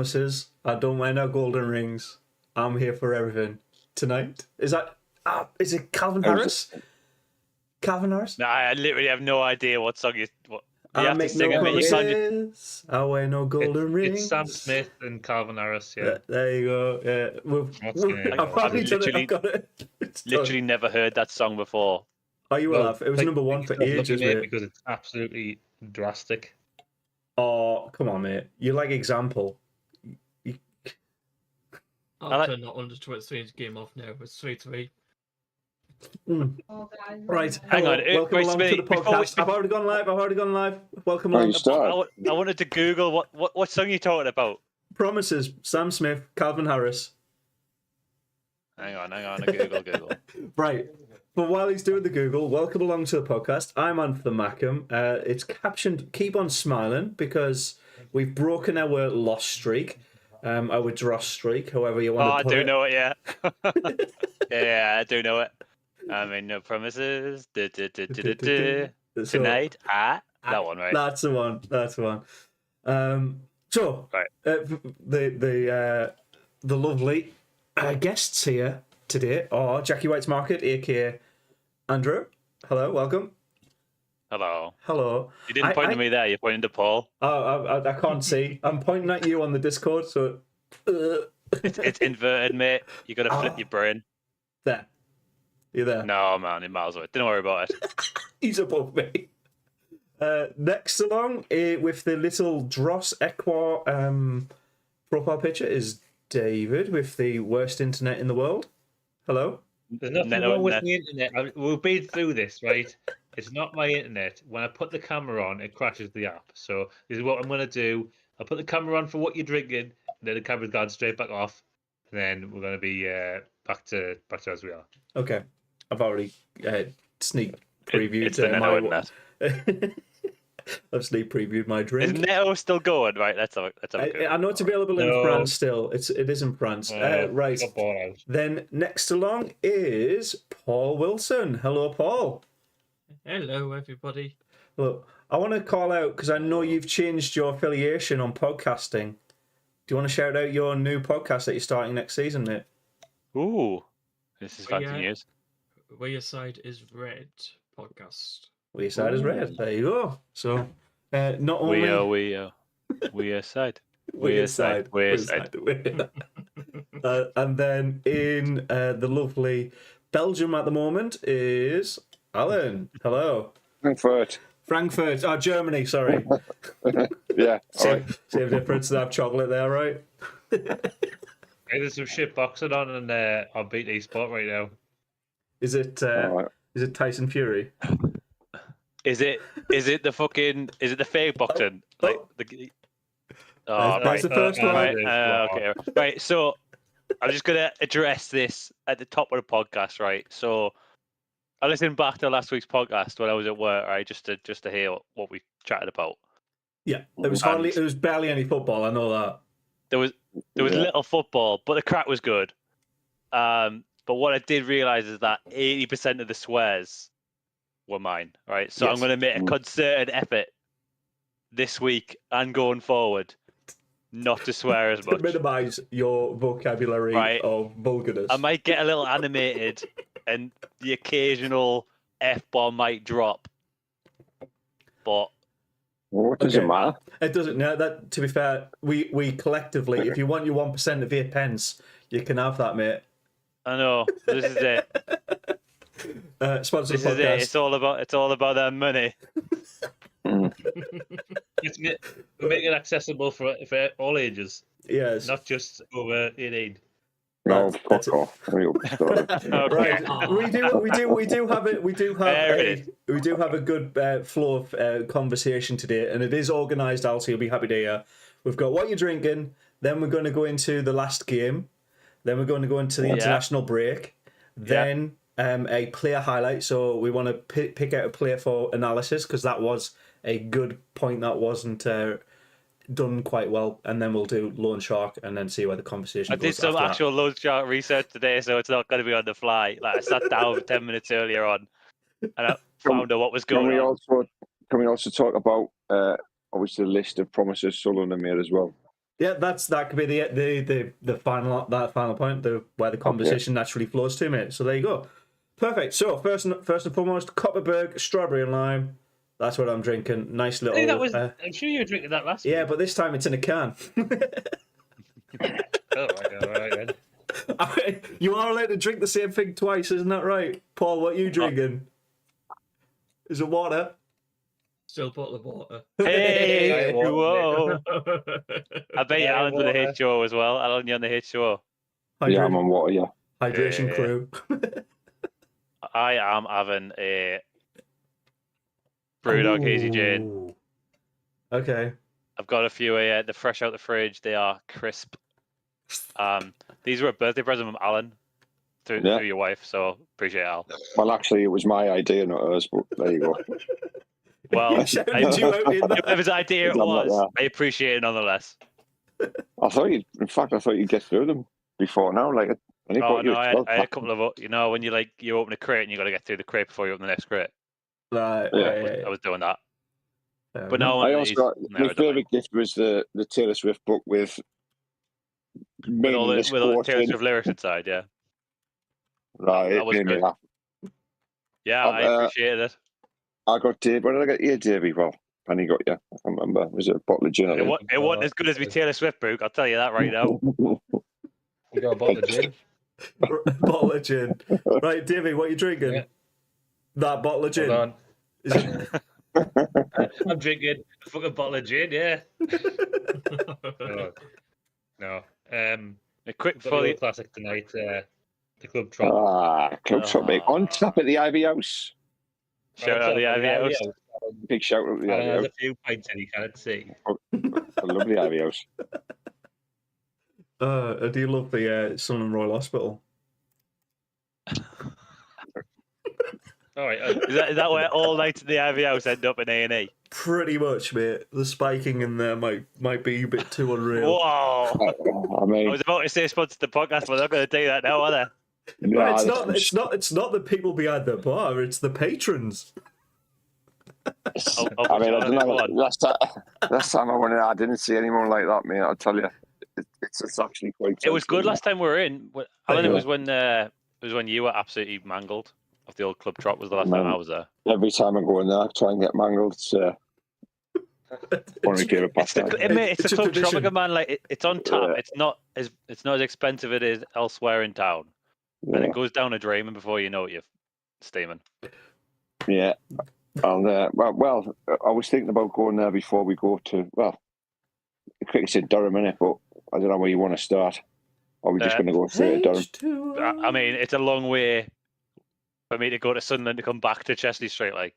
promises. I don't wear no golden rings. I'm here for everything tonight. Is it Calvin Harris? Calvin Harris? No, I literally have no idea what song you. What, you I have to make sing no it. You promises. I wear no golden rings. It's Sam Smith and Calvin Harris. Yeah. There you go. Yeah, I've got it. Literally never heard that song before. Oh, you will have. It was number one for ages, mate. Because it's absolutely drastic. Oh, come on, mate. You like Example. I'll turn that on to 23's game off now. It's 3-3. Right, hang on. Welcome along to the podcast. I've already gone live. Welcome along. I wanted to Google what song you're talking about. Promises, Sam Smith, Calvin Harris. Hang on. Google. Right. But while he's doing the Google, welcome along to the podcast. I'm on for the Mackem. It's captioned "Keep on Smiling" because we've broken our loss streak, our draw streak, however you want to put it. I do know it, yeah. Yeah, I do know it. I mean, no promises. Tonight, that one, right? That's the one. So, right. The lovely guests here today are Jackie White's Market, aka Andrew. Hello, welcome. Hello. You didn't point to me there. You're pointing to Paul. Oh, I can't see. I'm pointing at you on the Discord, so it's inverted, mate. You got to flip your brain. There. You there? No, man, it miles away. Don't worry about it. He's above me. Next along with the little Dross Equa profile picture is David with the worst internet in the world. Hello. There's nothing wrong with the internet. We've been through this, right? It's not my internet. When I put the camera on, it crashes the app. So this is what I'm going to do. I'll put the camera on for what you're drinking, and then the camera's gone straight back off. And then we're going to be back to as we are. Okay. I've already sneak previewed I've sneak previewed my drink. Is Neto still going? Right, let's have I know it's available in France still. It is in France. Right. Then next along is Paul Wilson. Hello, Paul. Hello, everybody. Look, I want to call out because I know you've changed your affiliation on podcasting. Do you want to shout out your new podcast that you're starting next season, mate? Ooh, this is fancy news. Where Your Side Is Red podcast. Where Your Side Is Red. There you go. So, not only... We are side. We are side. And then in the lovely Belgium at the moment is Alan. Hello. Frankfurt. Oh, Germany, sorry. Yeah. Same difference to have chocolate there, right? Hey, there's some shit boxing on BT Sport right now. Is it Tyson Fury? Is it the fake boxing? Right. That's the first one. Okay. Right. So I'm just gonna address this at the top of the podcast, right? So I listened back to last week's podcast when I was at work, right? Just to hear what we chatted about. Yeah, there was barely any football. I know that. There was little football, but the crack was good. But what I did realise is that 80% of the swears were mine, right? So yes. I'm going to make a concerted effort this week and going forward not to swear as much. To minimise your vocabulary of vulgarness. I might get a little animated and the occasional F-bomb might drop. But... What does it matter? It doesn't. No, that, to be fair, we collectively, if you want your 1% of 8 pence, you can have that, mate. I know. This is it. Sponsor this is it. It's all about that money. We're making it accessible for all ages. Yes. Not just over 18. No, fuck off. Right. We do have a good flow of conversation today, and it is organised. Also, you'll be happy to hear. We've got what you're drinking. Then we're going to go into the last game. Then we're going to go into the international break. Then a player highlight. So we want to pick out a player for analysis because that was a good point that wasn't done quite well. And then we'll do Loan Shark and then see where the conversation goes. I did some actual Loan Shark research today, so it's not going to be on the fly. Like I sat down 10 minutes earlier on and I found out what was going on. Can we also talk about obviously the list of promises Sunderland made as well? Yeah, that could be the final point, where the conversation naturally flows to, mate. So there you go. Perfect. So first and foremost, Copperberg strawberry and lime. That's what I'm drinking. Nice little. I'm sure you were drinking that last week. Yeah, but this time it's in a can. All right. You are allowed to drink the same thing twice, isn't that right, Paul? What are you drinking? Is it water? Still a bottle of water. Hey, whoa! I I bet Alan's on the HO as well. Alan, you're on the HO. Yeah, I'm on water, yeah. Hydration crew. I am having a Brewdog Hazy Jane. Okay. I've got a few they're fresh out the fridge. They are crisp. These were a birthday present from Alan through your wife, so appreciate it, Al. Well, actually, it was my idea, not hers, but there you go. Well, whatever's idea it was, I appreciate it nonetheless. I thought you'd get through them before now. Like, I had a couple of, when you open a crate and you got to get through the crate before you open the next crate. Right. I was doing that. But no, I also got my favourite gift was the Taylor Swift book with all the Taylor Swift lyrics inside. Yeah. Right. That was good. Yeah, I appreciated it. I got Dave. What did I get you, Davey? Well, Penny got you. I can't remember. Was it a bottle of gin? It wasn't as good as my Taylor Swift book. I'll tell you that right now. You got a bottle of gin. Bottle of gin. Right, Davey, what are you drinking? Yeah. That bottle of gin. Hold on. Is it... I'm drinking a fucking bottle of gin, yeah. No. A quick fully classic tonight. The Club Trot. Club Trot, mate. On top at the Ivy House. Shout out the Ivy House. Big shout out to the Ivy House. There's a few pints in you can't see. I love the Ivy House. I do love the Sunderland Royal Hospital. All right. Is that where all nights in the Ivy House end up in A&E? Pretty much, mate. The spiking in there might be a bit too unreal. Whoa! I mean, I was about to say sponsor the podcast, but I'm not going to do that now, are they? No, it's not the people behind the bar. It's the patrons. I mean, I don't know. Last time I went in, I didn't see anyone like that, mate. I'll tell you, it's actually quite. It was good last time we were in. Alan, it was when you were absolutely mangled. Of the old Club Trot was the last time I was there. Every time I go in there, I try and get mangled. It's the Club Tropica, man. Like it's on tap. It's not as expensive as it is elsewhere in town, and it goes down a drain before you know it, you're steaming. Yeah, and well, I was thinking about going there before we go to the cricket said Durham, innit? But I don't know where you want to start. Or are we just going to go straight to Durham? I mean, it's a long way for me to go to Sunderland to come back to Chesley Street, like.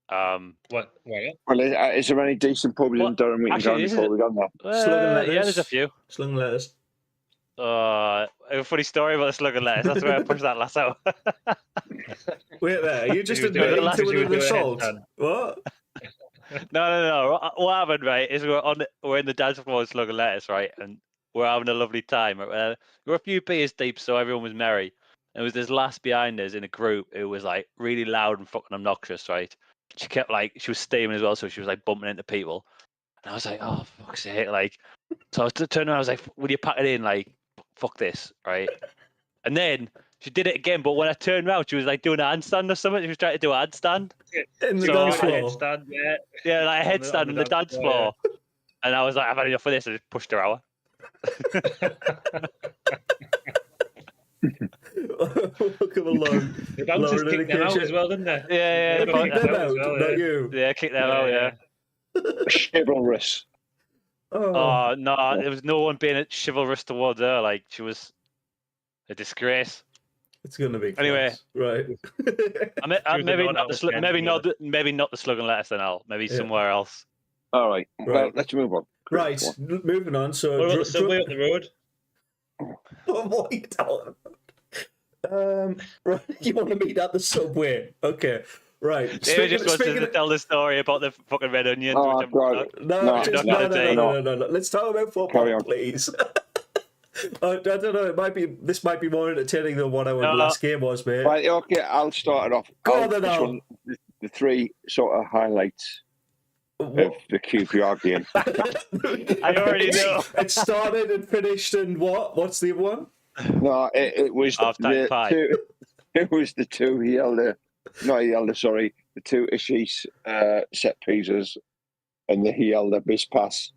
What? Wait. Well, is there any decent pubs in Durham we can go before we go there? Yeah, there's a few. Slug and lettuce. A funny story about the slug and lettuce. That's where I pushed that last out. Wait there. Are you just admitting to an assault? What? No. What happened, right, is we're in the dance floor with slug and lettuce, right? And we're having a lovely time. We're a few beers deep, so everyone was merry. And it was this lass behind us in a group who was like really loud and fucking obnoxious, right? She kept she was steaming as well, so she was like bumping into people. And I was like, oh, fuck's sake. Like, so I was turning around, I was like, will you pack it in? Like, fuck this, right? And then she did it again, but when I turned around, she was like doing a handstand or something. She was trying to do a handstand. In the dance floor. Headstand, yeah. Yeah, like a headstand on the dance floor. And I was like, I've had enough of this. I just pushed her out. Welcome along. The bouncers kicked them out as well, didn't they? Yeah. They kicked them out, not you. Yeah, kicked them out, yeah. Chivalrous. Oh no, there was no one being chivalrous towards her. Like, she was a disgrace. It's gonna be close. Anyway, right. maybe not the slug and lettuce. Then maybe somewhere else. All right. Well, let's move on. Right, moving on. So, what about the subway up the road? What are you talking about? Right, you want to meet at the subway? Okay, right. David just wants to tell the story about the fucking red onions. Oh, No. Let's talk about football, please. I don't know. This might be more entertaining than what our last game was, mate. Right, okay. I'll start it off. Go on then, Al. The three sort of highlights of the QPR game. I already know. It started and finished in what? What's the one? No, it was Half-time pie. It was the two the two Ashish set pieces, and the Hielder miss pass.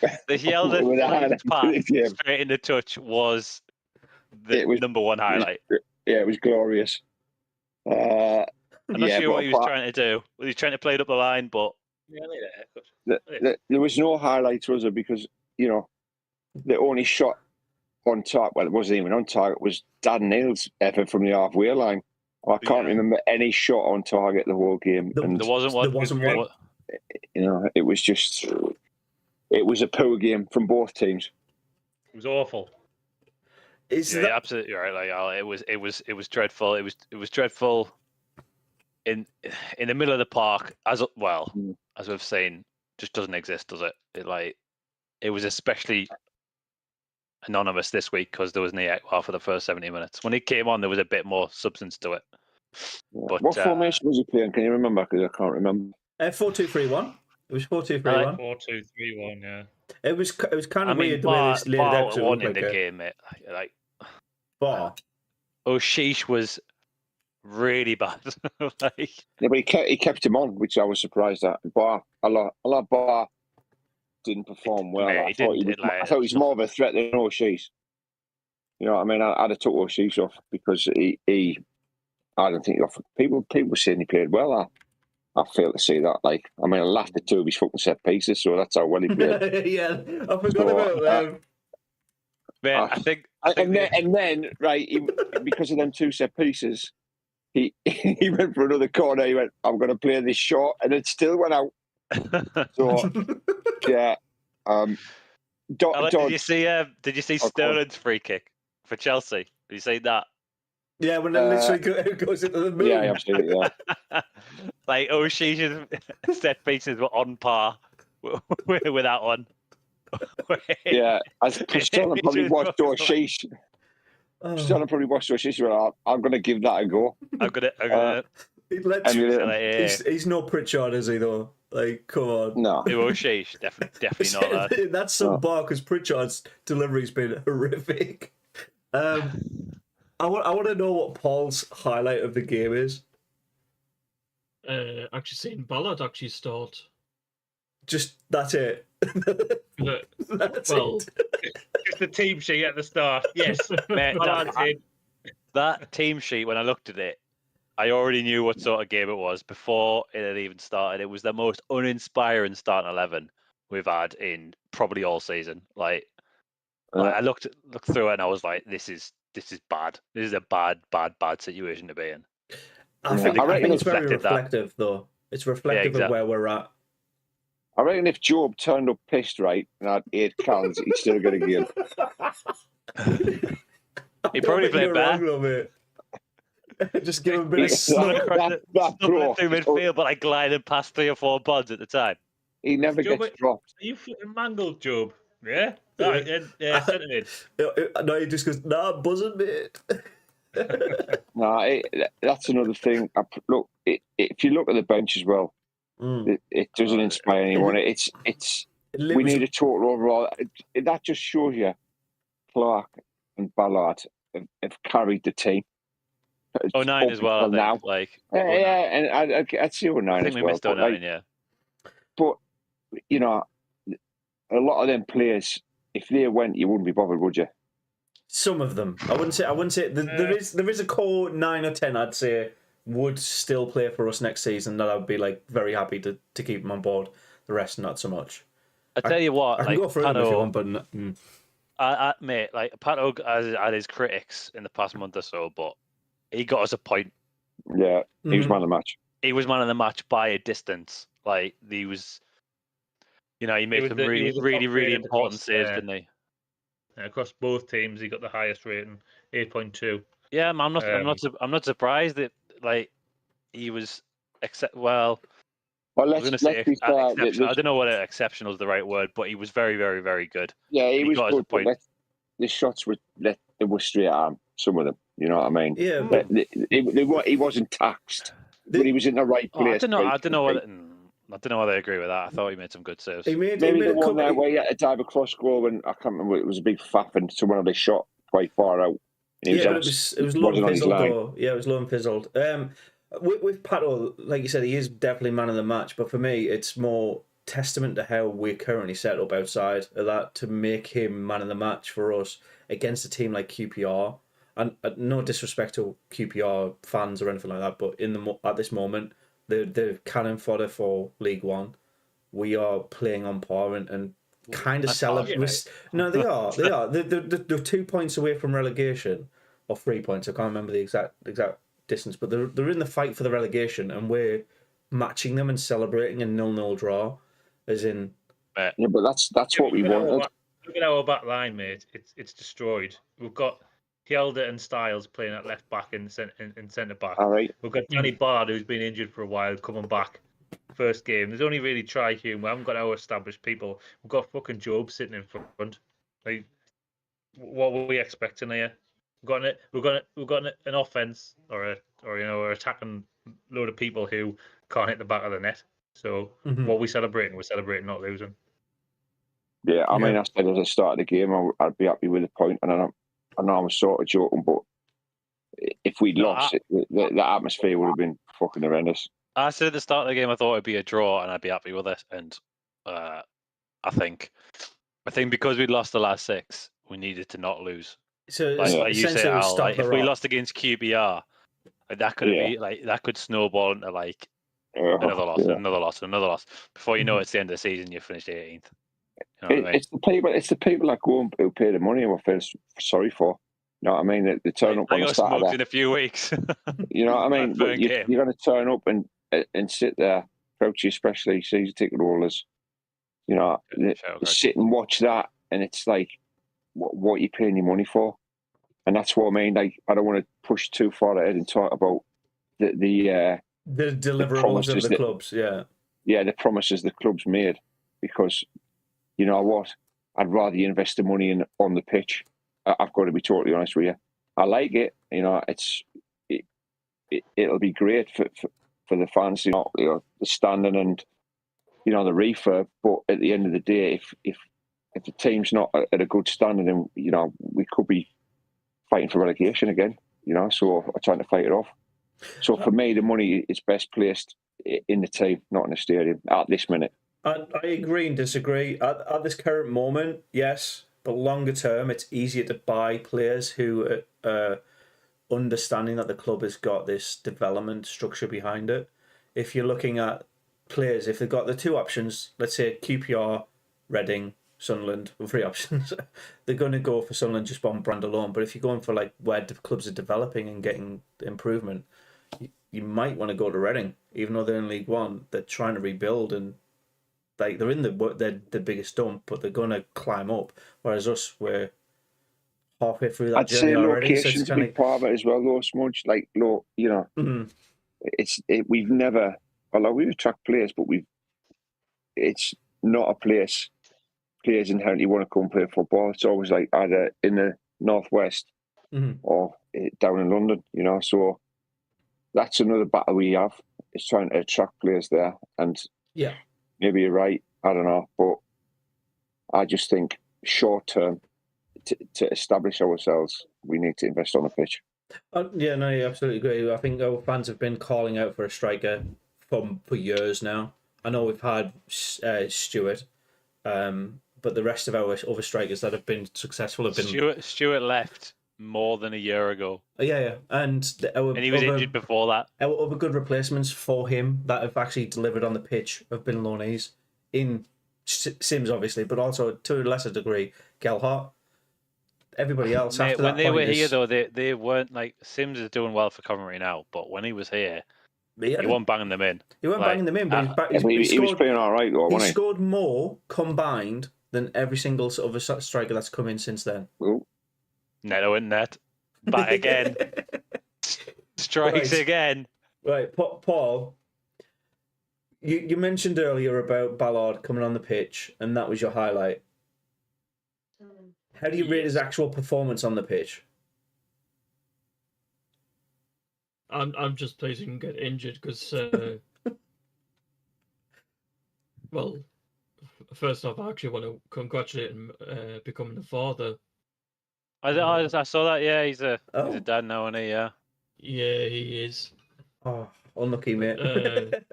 The Hielder pass straight into touch was the number one highlight. It was glorious. I'm not sure what he was trying to do. Was he trying to play it up the line? But there was no highlights, was there? Because the only shot on target, well, it wasn't even on target, was Dan Neal's effort from the halfway line. I can't remember any shot on target the whole game. There wasn't one. It was just, it was a poor game from both teams. It was awful. You're absolutely right. Like it was dreadful. It was dreadful in the middle of the park as we've seen. Just doesn't exist, does it? It was especially anonymous this week because there was no Ekwa for the first 70 minutes. When he came on, there was a bit more substance to it. But, what formation was he playing? Can you remember? Because I can't remember. 4-2-3-1. It was 4-2-3-1. 4-2-3-1. Yeah. It was kind of weird the way they laid it out. One in the game, mate. Bar. Sheesh was really bad. Yeah, but he kept him on, which I was surprised at. Bar a lot. Bar didn't perform well. I thought he was more of a threat than O'Shea's. You know what I mean? I'd have took O'Shea's off because he I don't think people were saying he played well. I fail to see that. I laughed at two of his fucking set pieces, so that's how well he played. Yeah, I forgot about them. Man, and then right, because of them two set pieces, he went for another corner. He went, "I'm going to play this shot," and it still went out. So yeah. Did you see Sterling's free kick for Chelsea? Did you see that? Yeah, when it literally goes into the moon. Yeah, absolutely. Yeah. O'Shea's set pieces were on par with that one. Yeah, as Cristiano probably watched O'Shea's. Cristiano probably watched O'Shea's. I'm going to give that a go. I'm gonna. He's no Pritchard, is he? Though, come on. No. O'Shea's definitely not that. That's some bar because Pritchard's delivery's been horrific. I want to know what Paul's highlight of the game is. Actually seeing Ballard actually start. Just that's it. That's it. Just the team sheet at the start. Yes, mate, that team sheet. When I looked at it, I already knew what sort of game it was before it had even started. It was the most uninspiring starting 11 we've had in probably all season. I looked through it and I was like, this is bad. This is a bad situation to be in. I think it's very reflective, though. It's reflective of where we're at. I reckon if Job turned up pissed, right, and had 8 cans, he'd still get a game. He probably played better. Just give him a bit of snuck through midfield, but gliding past 3 or 4 pods at the time. He never gets dropped. Are you fucking mangled, Job? Yeah? Centre mid. No, he just goes, nah, buzzing, mate. No, that's another thing. Look, if you look at the bench as well, it doesn't inspire anyone. We need a total overall. That just shows you Clark and Ballard have carried the team. 09 as well, I think. And I'd say 09 as well. I think we missed 09, yeah. But, a lot of them players, if they went, you wouldn't be bothered, would you? Some of them. I wouldn't say there is a core 9 or 10 I'd say would still play for us next season that I'd be very happy to keep them on board. The rest not so much. I tell you what, I can go through them if you want, but mate, Pato has had his critics in the past month or so, but he got us a point. Yeah, he was man of the match. He was man of the match by a distance. He was, he made some really important saves, didn't he? Across both teams, he got the highest rating, 8.2. Yeah, I'm not surprised that he was Well, let's be fair. I don't know whether exceptional is the right word, but he was very, very, very good. Yeah, he was good. But the shots were straight arm. Some of them, you know what I mean? Yeah, he wasn't taxed, but he was in the right place. I don't know whether. I don't know whether I agree with that. I thought he made some good saves. Maybe the a one there couple. where he had to dive across goal, and I can't remember. It was a big faff, and someone had a shot quite far out. And Yeah, but it was low and wasn't on his fizzled line. though. Yeah, it was low and fizzled. With Pato, like you said, he is definitely man of the match. But for me, it's more testament to how we're currently set up outside of that to make him man of the match for us against a team like QPR. And no disrespect to QPR fans or anything like that, but at this moment, they're cannon fodder for League One. We are playing on par and kind of celebrate. No, they are. They are. They're 2 points away from relegation, or 3 points. I can't remember the exact distance, but they're in the fight for the relegation, and we're matching them and celebrating a 0-0 draw, as in. Yeah, but that's what we wanted. Look at our back line, mate. It's destroyed. We've got Kjelda and Styles playing at left back and centre back. All right. We've got Danny Bard, who's been injured for a while, coming back. First game. There's only really Tri-Hume. We haven't got our established people. We've got fucking Job sitting in front. Like, what were we expecting here? We've got an offense or we're attacking load of people who can't hit the back of the net. So what we celebrating? We're celebrating not losing. Yeah, I mean, I said at the start of the game, I'd be happy with the point, and I know I'm sort of joking, but if we'd lost, the atmosphere would have been fucking horrendous. I said at the start of the game I thought it'd be a draw and I'd be happy with it. And I think because we'd lost the last 6, we needed to not lose. So like you say, Al, like, if we lost against QPR, that could be that could snowball into like another loss. Before you know it's the end of the season, you finished 18th. You know what I mean? It's the people that go and who pay the money and we feel sorry for. You know what I mean? They turn up on a Saturday. In a few weeks. You know what I mean? But you're going to turn up and sit there, Crouchy especially, season ticket holders. You know, sit and watch that, and it's like, what are you paying your money for? And that's what I mean. Like, I don't want to push too far ahead and talk about the deliverables of the clubs. The promises the clubs made, because you know what, I'd rather you invest the money on the pitch. I've got to be totally honest with you. I like it. You know, it'll be great for the fans. You know, the standing and the refurb. But at the end of the day, if the team's not at a good standing, then we could be fighting for relegation again. You know, so I'm trying to fight it off. So for me, the money is best placed in the team, not in the stadium at this minute. I agree and disagree. At this current moment, yes, but longer term, it's easier to buy players who are understanding that the club has got this development structure behind it. If you're looking at players, if they've got the 2 options, let's say QPR, Reading, Sunderland, with 3 options, they're going to go for Sunderland just on brand alone. But if you're going for like where the clubs are developing and getting improvement, you might want to go to Reading, even though they're in League One. They're trying to rebuild and they're in the biggest dump, but they're going to climb up. Whereas us, we're halfway through that journey already. I'd say location's a big part of it as well, though, Smudge. Like, we've never, although we attract players, but it's not a place players inherently want to come play football. It's always like either in the northwest or down in London. You know, so that's another battle we have. Is trying to attract players there, and maybe you're right. I don't know, but I just think short term, to establish ourselves, we need to invest on the pitch. I absolutely agree. I think our fans have been calling out for a striker for years now. I know we've had Stewart, but the rest of our other strikers that have been successful have been... Stewart left more than a year ago. And he was injured before that. Our other good replacements for him that have actually delivered on the pitch have been loanees in Sims, obviously, but also to a lesser degree, Gelhart. Everybody else after when that they point were here, though, they weren't like... Sims is doing well for Coventry now, but when he was here, he wasn't banging them in. He wasn't banging them in, but he was playing all right, though, wasn't he? He scored more combined than every single sort of striker that's come in since then. Ooh. Neto and net. Back again. Strikes again. Right, Paul, you mentioned earlier about Ballard coming on the pitch, and that was your highlight. How do you rate his actual performance on the pitch? I'm just pleased he can get injured because well, first off, I actually want to congratulate him becoming a father. I saw that. Yeah, he's a Oh. dad now, isn't he? Yeah. Yeah, he is. Oh, unlucky, mate. But,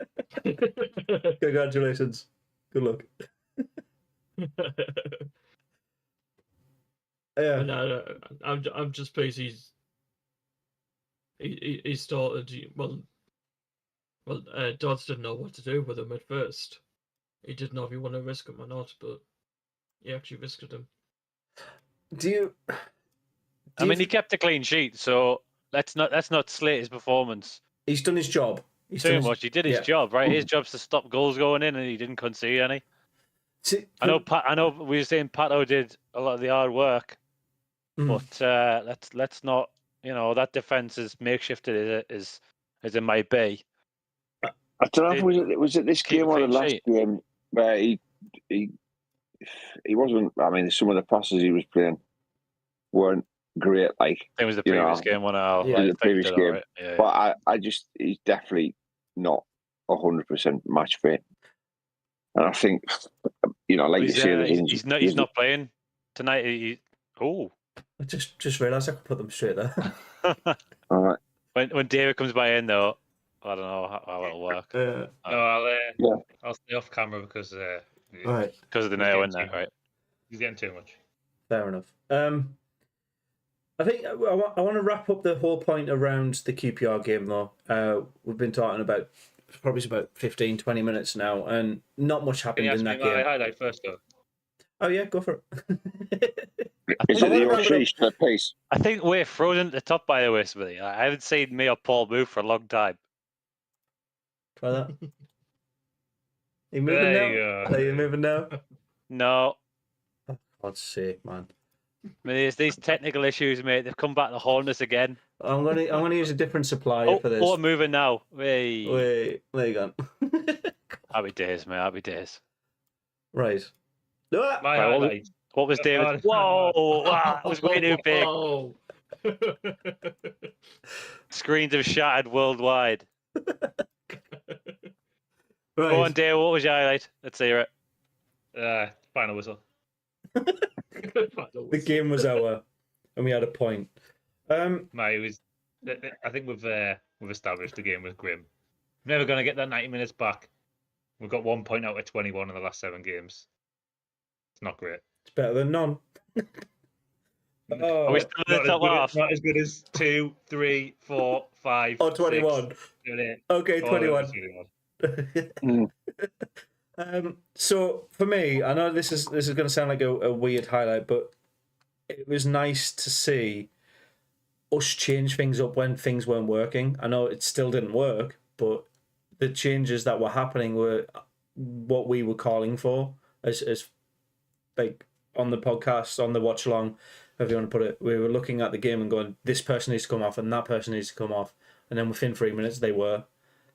Congratulations. Good luck. Yeah. no, I'm just pleased he started. Dodds didn't know what to do with him at first. He didn't know if he wanted to risk him or not, but he actually risked him. I mean, he kept a clean sheet, so let's not slate his performance. He's done his job. Too much. He did his job, right? His job's to stop goals going in, and he didn't concede any. I know. We were saying Pato did a lot of the hard work, but let's not. That defense is makeshifted as it might be. I don't know. Was it this game or the last game where he wasn't? I mean, some of the passes he was playing weren't great. Like it was the previous game, the previous game. Right. Yeah. But he's definitely not 100% match fit. And I think, like you say, he's not playing tonight. I just realised I could put them straight there. All right. When David comes by in, though, I don't know how it'll work. I'll stay off camera because because of the nail in there, right? He's getting too much. Fair enough. I think I want to wrap up the whole point around the QPR game, though. We've been talking about probably about 15, 20 minutes now, and not much happened in that game. Highlight first, though. Oh yeah, go for it. Is it the Austrish pace? I think we're frozen at the top, by the way, Smithy. I haven't seen me or Paul move for a long time. Try that. Are you moving now? Are you moving now? No. Oh, God's sake, man. I mean, these technical issues, mate. They've come back to haunt us again. I'm gonna use a different supplier for this. Oh, I'm moving now. Wait, there you go. Happy days, mate. Happy days. Right. What was David? Whoa! Wow, that was way too big. Oh. Screens have shattered worldwide. Right. Go on, Dave. What was your highlight? Let's hear it. Final whistle. The game was over, and we had a point. I think we've established the game was grim. We're never going to get that 90 minutes back. We've got 1 point out of 21 in the last 7 games. It's not great. It's better than none. Are we still in the top half? Not as good as 2, 3, 4, 5. Oh, 21. 6, 7, okay, 21. So for me, I know this is going to sound like a weird highlight, but it was nice to see us change things up when things weren't working. I know it still didn't work, but the changes that were happening were what we were calling for as like on the podcast, on the watch along, however you want to put it. We were looking at the game and going, this person needs to come off and that person needs to come off. And then within 3 minutes, they were.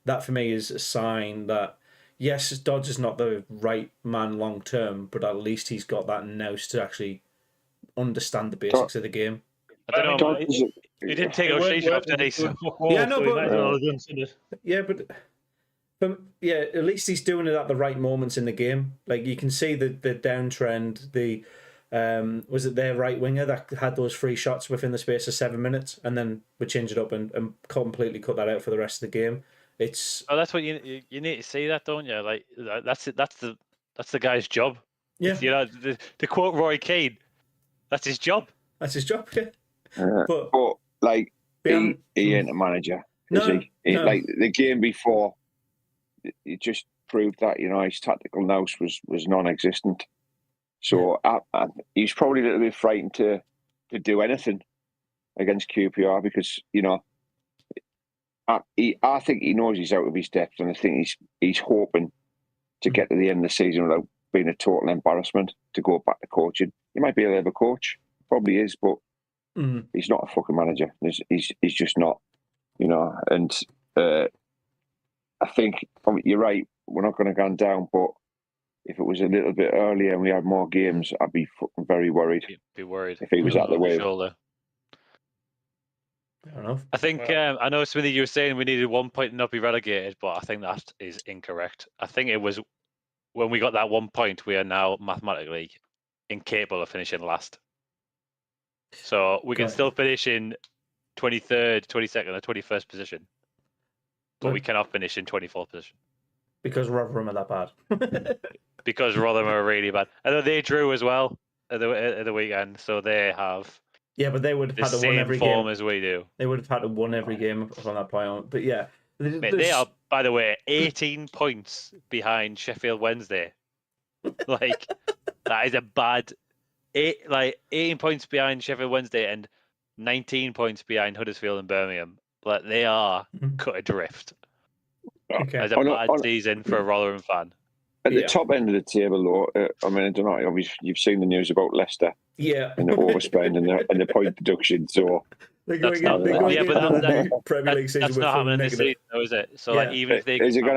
That for me is a sign that, yes, Dodds is not the right man long term, but at least he's got that nous to actually understand the basics of the game. I don't know. He didn't take our sheet off, did he? Yeah, at least he's doing it at the right moments in the game. Like you can see the downtrend. Was it their right winger that had those 3 shots within the space of 7 minutes, and then we changed it up and completely cut that out for the rest of the game. That's what you need to see, that, don't you? Like that's it. That's the guy's job. Yeah. To quote Roy Keane, that's his job. That's his job. Yeah. But like he ain't a manager, is he? No. Like the game before, it just proved that his tactical nous was non-existent. So he's probably a little bit frightened to do anything against QPR because I think he knows he's out of his depth, and I think he's hoping to get to the end of the season without being a total embarrassment to go back to coaching. He might be a level coach, probably is, but he's not a fucking manager. He's just not, And I think you're right. We're not going to go down, but if it was a little bit earlier and we had more games, I'd be fucking very worried. Be worried if he was at the wave. Fair enough. I think I know, Smithy, you were saying we needed 1 point and not be relegated, but I think that is incorrect. I think it was when we got that 1 point, we are now mathematically incapable of finishing last. So we can still finish in 23rd, 22nd, or 21st position, but we cannot finish in 24th position. Because Rotherham are that bad. Because Rotherham are really bad. Although they drew as well at the weekend, so they have but they would have the had to win same every form game. as we do. They would have had to win every game from that point on. But yeah. Mate, they are, by the way, 18 points behind Sheffield Wednesday. Like, that is a bad... 18 points behind Sheffield Wednesday and 19 points behind Huddersfield and Birmingham. Like, they are cut adrift. Okay. It's a bad season for a Rotherham fan. At the top end of the table, though, I mean, I don't know. Obviously, you've seen the news about Leicester. Yeah. And the overspend and the point deduction. So they're going not, into the that, Premier League season that's with not happening this negative. season, though, is it? So like, even if they is it going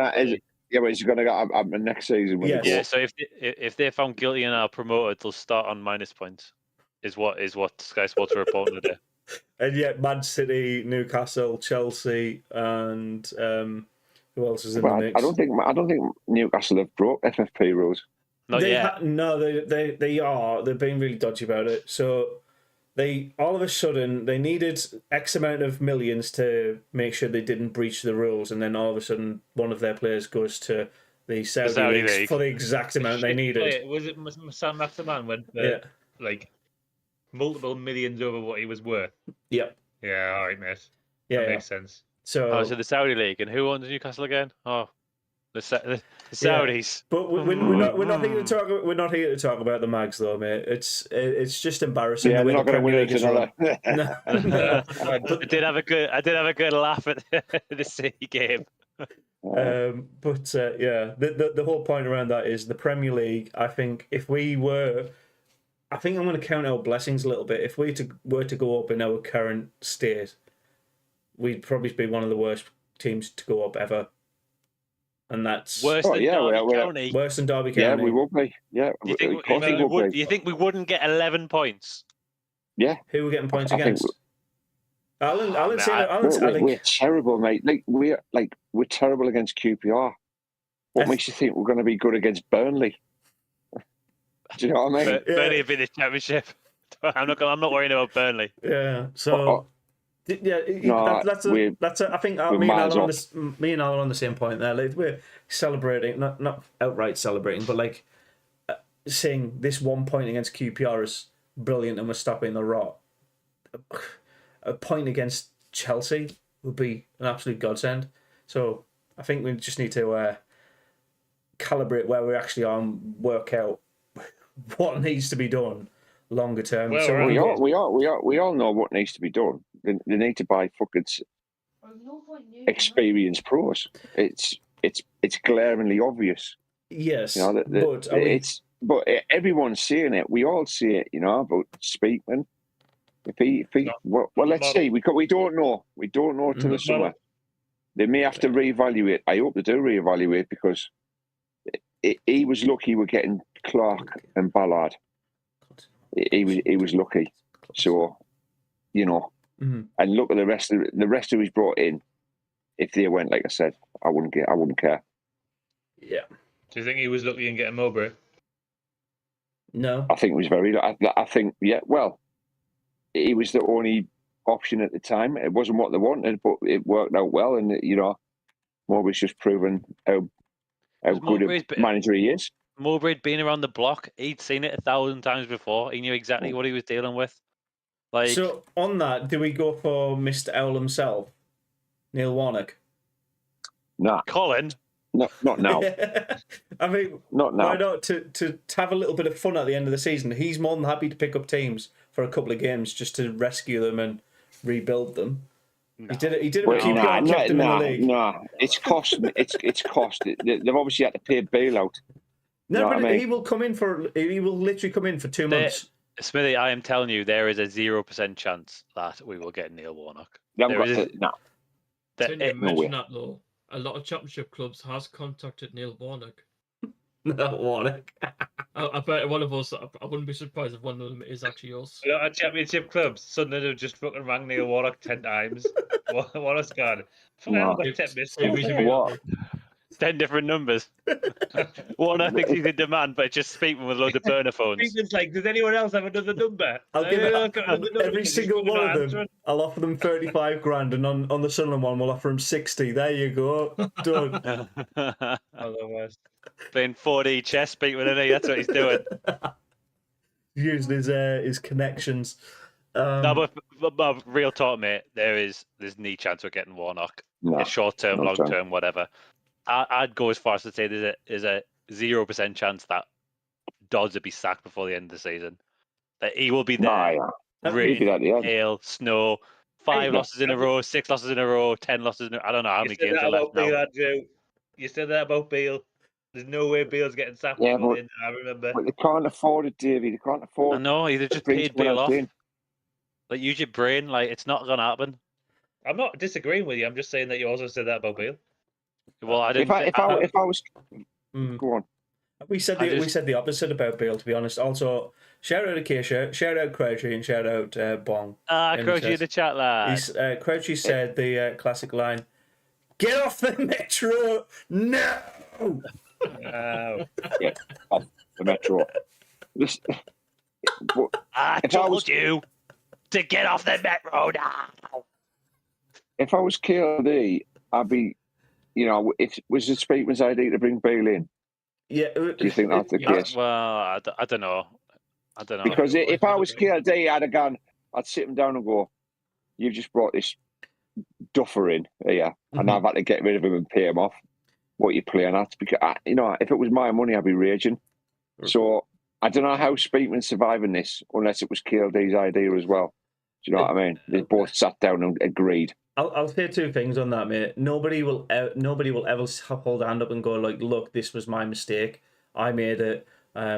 to happen next season? When Yes. So if they're found guilty and are promoted, they'll start on minus points. Is what Sky Sports are reporting today. And yet, Man City, Newcastle, Chelsea, and who else is in the mix? I don't think Newcastle have broke FFP rules. Not yet. They are. They've been really dodgy about it. So they all of a sudden they needed X amount of millions to make sure they didn't breach the rules, and then all of a sudden one of their players goes to the Saudi League for the exact amount they needed. Was it Sam Maximan went like multiple millions over what he was worth? Yep. Yeah, all right, mate. Yeah, that makes sense. So the Saudi League, and who owns Newcastle again? Oh, the Saudis. But we're not here to talk. We're not here to talk about the Mags, though, mate. It's just embarrassing. Yeah, we're not going to win it another. I did have a good laugh at the City game. The whole point around that is the Premier League. I think I'm going to count our blessings a little bit. If we were to go up in our current state, we'd probably be one of the worst teams to go up ever. And that's worse than Derby County. Worse than Derby County. Yeah, we will be. Yeah, do you think we wouldn't get 11 points? Yeah. Who are getting points against? We're terrible, mate. We're terrible against QPR. What makes you think we're going to be good against Burnley? Do you know what I mean? Burnley have been in the Championship. I'm not worrying about Burnley. Yeah. So. I think me and Al are on the same point there. Like, we're celebrating, not outright celebrating, but like saying this 1 point against QPR is brilliant and we're stopping the rot. A point against Chelsea would be an absolute godsend. So I think we just need to calibrate where we actually are and work out what needs to be done longer term. Well, so we all know what needs to be done. They need to buy fucking experienced pros. It's glaringly obvious. Yes, but everyone's seeing it. We all see it, about Speakman. Let's see. We don't know. We don't know till the summer. They may have to reevaluate. I hope they do reevaluate because he was lucky we're getting Clark and Ballard. He was lucky. So, and look at the rest of he's brought in. If they went, like I said, I wouldn't care. Yeah. Do you think he was lucky in getting Mowbray? No. I think it was I think, yeah, well, he was the only option at the time. It wasn't what they wanted, but it worked out well. And, Mowbray's just proven how good a manager he is. Mowbray'd been around the block. He'd seen it 1,000 times before. He knew exactly what he was dealing with. So, on that, do we go for Mr. Owl himself? Neil Warnock? Nah. Colin? No, not now. I mean, not now. Why not? To have a little bit of fun at the end of the season. He's more than happy to pick up teams for a couple of games just to rescue them and rebuild them. No. He did it with QPR and kept them in the league. No, it's cost. It's cost. They've obviously had to pay a bailout. No, but he will come in he will literally come in for 2 months. Smithy, I am telling you, there is a 0% chance that we will get Neil Warnock. No. Mention that though. A lot of championship clubs has contacted Neil Warnock. Not Warnock. I bet one of us. I wouldn't be surprised if one of them is actually us. A lot of championship clubs. Sunderland have just fucking rang Neil Warnock 10 times. What a scan. 10 different numbers. One I think he's in demand, but just Speakman with loads of burner phones. Speakman's like, does anyone else have another number? I'll give every Because single he's one of them. answering. I'll offer them 35 grand, and on the Sunderland one, we'll offer him 60. There you go. Done. Playing 4D chess, Speakman, isn't he? That's what he's doing. Using his connections. No, but real talk, mate. There's no chance we're getting Warnock. No, Short term, no long chance. term, whatever. I'd go as far as to say there's a 0% chance that Dodds will be sacked before the end of the season. That he will be there. Maybe that, yeah. Hail, snow, 5 losses in a row, 6 losses in a row, 10 losses in a row. I don't know how many games are left now. You said that about Beale. There's no way Beale's getting sacked. Yeah, before the end, I remember. But they can't afford it, Davey. They can't afford. I know, either just bring paid someone Beale else off. in. Like, use your brain. Like, it's not gonna happen. I'm not disagreeing with you. I'm just saying that you also said that about Beale. Well, I didn't. If I was, go on. We said the opposite about Beale, to be honest. Also, shout out to Keisha, shout out Crouchy, and shout out Bong. Crouchy in the chat, lad. Crouchy said the classic line, "Get off the metro, no!" Yeah, off the metro. I told you to get off the metro now. If I was KLD, I'd be, if it was the Speakman's idea to bring Bale in. Yeah. Do you think that's the case? Well, I don't know. Because if I was KLD, I'd sit him down and go, "You've just brought this duffer in here, and I've had to get rid of him and pay him off. What are you playing at?" Because if it was my money, I'd be raging. So I don't know how Speakman's surviving this unless it was KLD's idea as well. Do you know what I mean? They both sat down and agreed. I'll say two things on that, mate. Nobody will ever hold a hand up and go like, "Look, this was my mistake. I made it."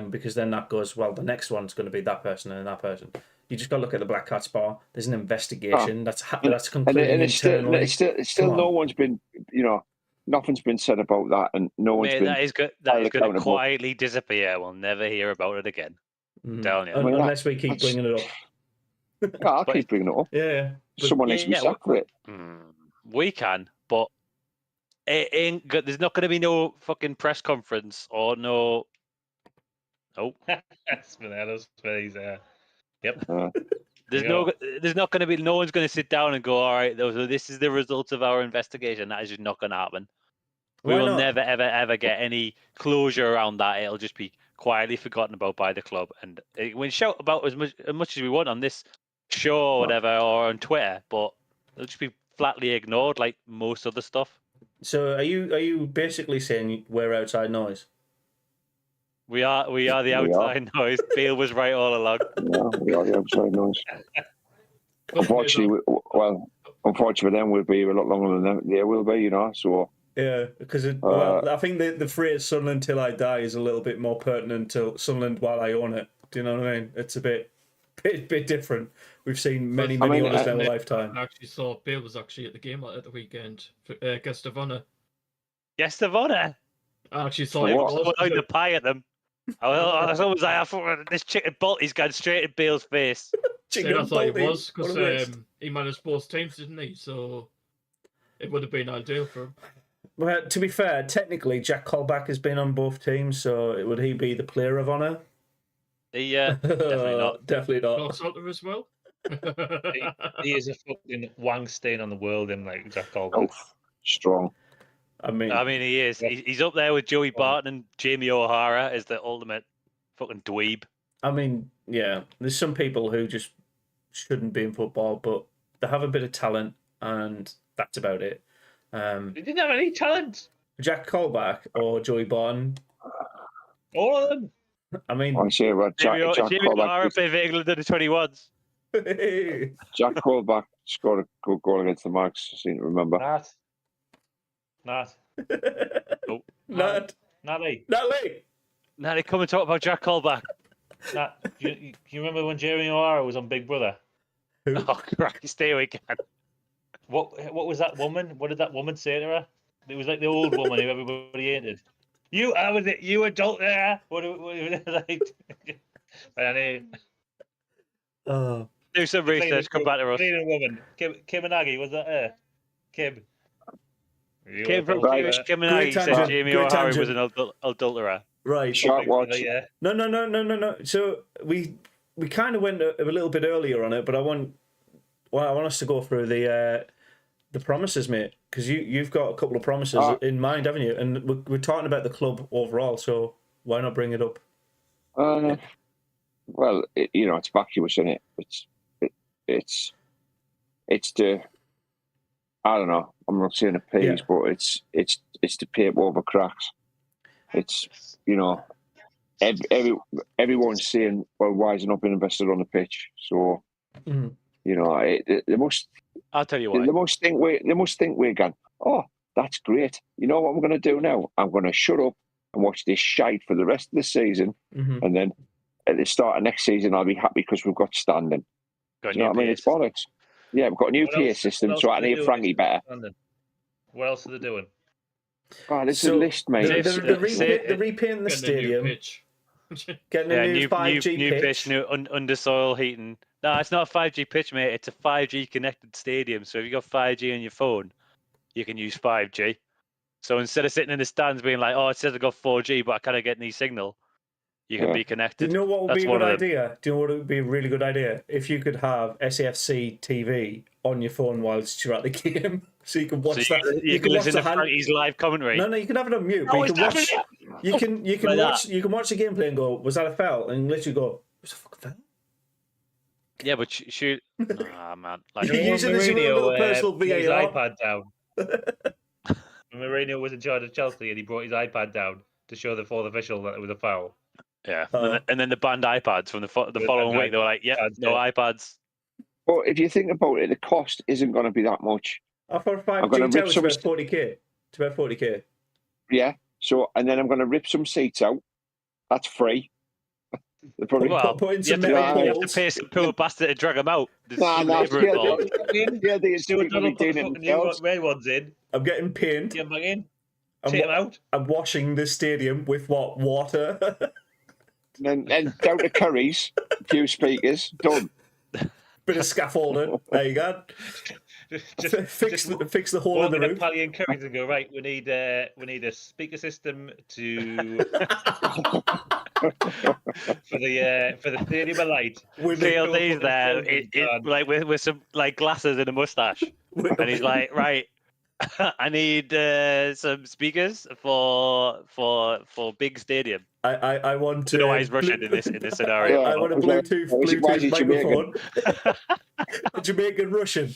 Because then that goes, well, the next one's going to be that person and that person. You just got to look at the Black Cat's bar. There's an investigation that's completely internal. It's still no one's been, nothing's been said about that, and no one's been. That is going to quietly disappear. We'll never hear about it again. Telling you. Unless we keep bringing it up. I'll keep bringing it up. Yeah. Someone needs to be sacked for it. We can, but it ain't good. There's not going to be no fucking press conference or no. Oh, that's Spinello's face. Yep. There's not going to be. No one's going to sit down and go, "All right, this is the result of our investigation." That is just not going to happen. We will never, ever, ever get any closure around that. It'll just be quietly forgotten about by the club, and we shout about as much as we want on this show or whatever, or on Twitter, but it'll just be flatly ignored, like most other stuff. So, are you basically saying we're outside noise? We are the outside noise. Beale was right all along. Yeah, we are the outside noise. Unfortunately, for them, we'll be a lot longer than they will be, So yeah, because I think the phrase "Sunderland till I die" is a little bit more pertinent to Sunderland while I own it. Do you know what I mean? It's a bit different. We've seen many owners in our lifetime. I actually saw Bill was actually at the game at the weekend. Guest of honour. Guest of honour. I actually saw throwing the pie at them. I was always like, I thought this chicken Balti's gone straight in Beale's face. I thought it was because he managed both teams, didn't he? So it would have been ideal for him. Well, to be fair, technically Jack Colback has been on both teams, so would he be the player of honour? Definitely not. Definitely not. Not Salter as well. He is a fucking wang stain on the world, in like Jack Colback. Strong. I mean, he is. He's up there with Joey Barton and Jamie O'Hara as the ultimate fucking dweeb. I mean, yeah, there's some people who just shouldn't be in football, but they have a bit of talent, and that's about it. He didn't have any talent. Jack Colback or Joey Barton. All of them. I mean, Jamie O'Hara played for England under 21s. Jack Colback scored a good goal against the Marks, I seem to remember. Not. Oh. Natty, come and talk about Jack Colback. You remember when Jamie O'Hara was on Big Brother? Oh, Christ, stay away, can. What was that woman? What did that woman say to her? It was like the old woman who everybody hated. You adult there. What like? Do some research. Come back to us. Woman. Kim and Aggie, was that her? Kim. Came from Right. Skiminati, said tangent, Jamie great O'Harry was tangent. an adulterer. Right. Shark watch. Yeah. No. So we kind of went a little bit earlier on it, but I want us to go through the promises, mate, because you've got a couple of promises in mind, haven't you? And we're talking about the club overall, so why not bring it up? Well, it's vacuous, isn't it? It's the, I don't know. I'm not saying appease, but it's the paper over cracks. It's everyone's saying, well, why is it not been invested on the pitch? So they must. I'll tell you why. They must think we're going, oh, that's great. You know what I'm going to do now? I'm going to shut up and watch this shite for the rest of the season, and then at the start of next season, I'll be happy because we've got standing. Got Do you know what I mean? It's bollocks. Yeah, we've got a new PA system, so I need Frankie better. What else are they doing? Oh, there's a list, mate. They're repainting the stadium. Getting a new 5G new pitch, new undersoil heating. No, it's not a 5G pitch, mate. It's a 5G connected stadium. So if you got 5G on your phone, you can use 5G. So instead of sitting in the stands being like, oh, it says I got 4G, but I can't get any signal, you can be connected. Do you know what would be a good idea? Do you know what would be a really good idea? If you could have SAFC TV on your phone whilst you're at the game, so you can watch that. You can listen to Frankie's live commentary. No, you can have it on mute. But you can watch. You can watch. You can watch the gameplay and go, "Was that a foul?" And literally go, "Was it a fucking foul?" Yeah, but shoot. Nah, man. Like, you're using this little personal VAR. His iPad down. Mourinho was in charge of Chelsea, and he brought his iPad down to show the fourth official that it was a foul. Yeah, and then the banned iPads from the following week, they were like, "Yep, no iPads." Well, if you think about it, the cost isn't going to be that much. For 5G towers, it's about 40k. It's about 40k. Yeah. So, and then I'm going to rip some seats out. That's free. Put in some you have to pay some poor bastard to drag them out. Yeah, they assume Donald put the new red ones in. I'm getting paint. Take them out. I'm washing this stadium with what? Water? and down to Curry's, a few speakers, done. Bit of scaffolding. There you go. Fix the hole in the roof. Italian Curry's and go, right, we need a speaker system to for the stadium of light. CLD's there, like with some like glasses and a mustache, and he's like, right, I need some speakers for big stadium. I want to. You know why he's Russian in this scenario? I want a Bluetooth microphone. Jamaican Russian.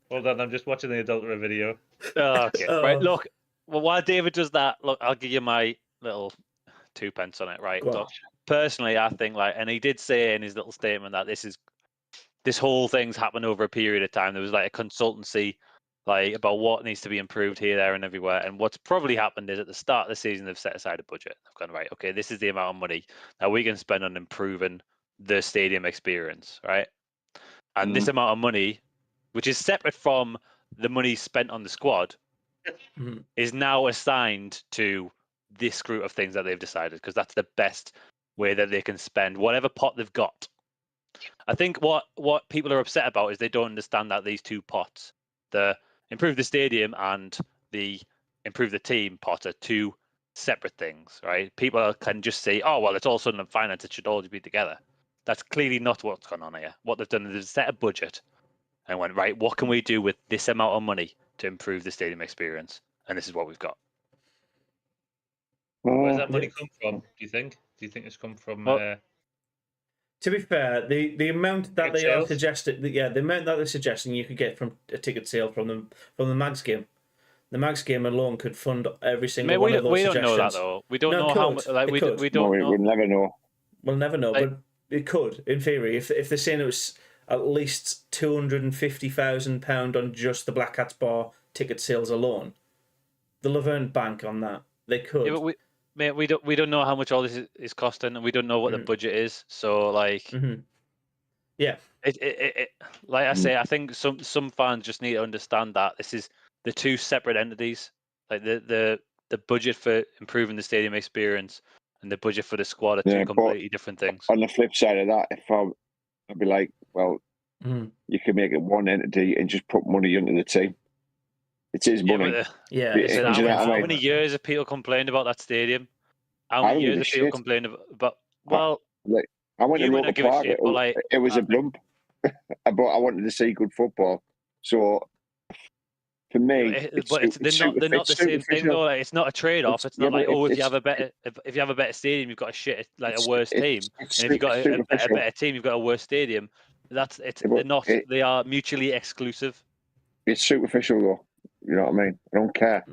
Hold on, I'm just watching the adulterer video. Oh, okay. Right, look. Well, while David does that, look, I'll give you my little 2 pence on it. Right. Look, personally, I think and he did say in his little statement that this whole thing's happened over a period of time. There was like a consultancy about what needs to be improved here, there, and everywhere. And what's probably happened is at the start of the season, they've set aside a budget. They've gone, right, okay, this is the amount of money that we can spend on improving the stadium experience, right? And this amount of money, which is separate from the money spent on the squad, is now assigned to this group of things that they've decided, because that's the best way that they can spend whatever pot they've got. I think what people are upset about is they don't understand that these two pots, the improve the stadium and the improve the team pot, are two separate things, right? People can just say, oh, well, it's all Sunderland finance, it should all be together. That's clearly not what's gone on here. What they've done is they've set a budget and went, right, what can we do with this amount of money to improve the stadium experience? And this is what we've got. Where's that money come from, do you think? Do you think it's come from... To be fair, the amount that they sales? are suggesting, the amount that they're suggesting you could get from a ticket sale from the Mags game. The Mags game alone could fund every single one of those suggestions. We don't know that though. We don't know how much. We don't know. We'll never know. We'll never know, but it could, in theory, if they're saying it was at least £250,000 on just the Black Cats Bar ticket sales alone. They'll have earned bank on that. They could. Yeah, but we don't know how much all this is costing, and we don't know what the budget is. So yeah, it like I say, I think some fans just need to understand that this is the two separate entities. Like the budget for improving the stadium experience and the budget for the squad are two completely different things. On the flip side of that, if I'd be like, well, You can make it one entity and just put money into the team. It is money. How many years have people complained about that stadium? How many years have people complained about? Well, I went to local park. It was a bump, but I wanted to see good football. So for me, they're not the same thing though. Like, it's not a trade-off. It's not like if you have a better stadium, you've got a worse team, and if you've got a better team, you've got a worse stadium. They are mutually exclusive. It's superficial though. You know what I mean? I don't care.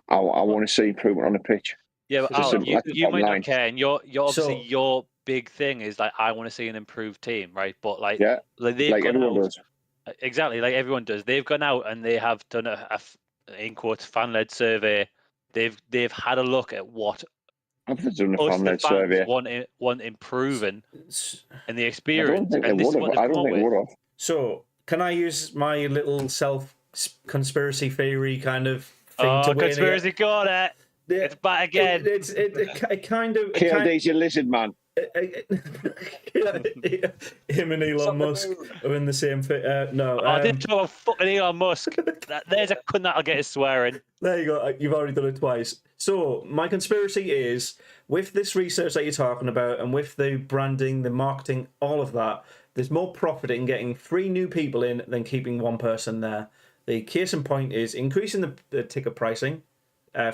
I want to see improvement on the pitch. Yeah, but Alan, you might not care, and you're obviously your big thing is like I want to see an improved team, right? But like everyone does. Exactly, like everyone does. They've gone out and they have done a in quotes fan-led survey. They've had a look at what I've done a fan-led survey. Want improving in the experience. I don't think they would have. So can I use my little conspiracy theory kind of thing to conspiracy got it. It's back again. It kind of. KLD's your lizard man. Him and Elon Musk are in the same thing. No, I didn't talk about fucking Elon Musk. There's a cunt that'll get his swearing. There you go. You've already done it twice. So my conspiracy is with this research that you're talking about, and with the branding, the marketing, all of that. There's more profit in getting 3 new people in than keeping 1 person there. The case in point is increasing the ticket pricing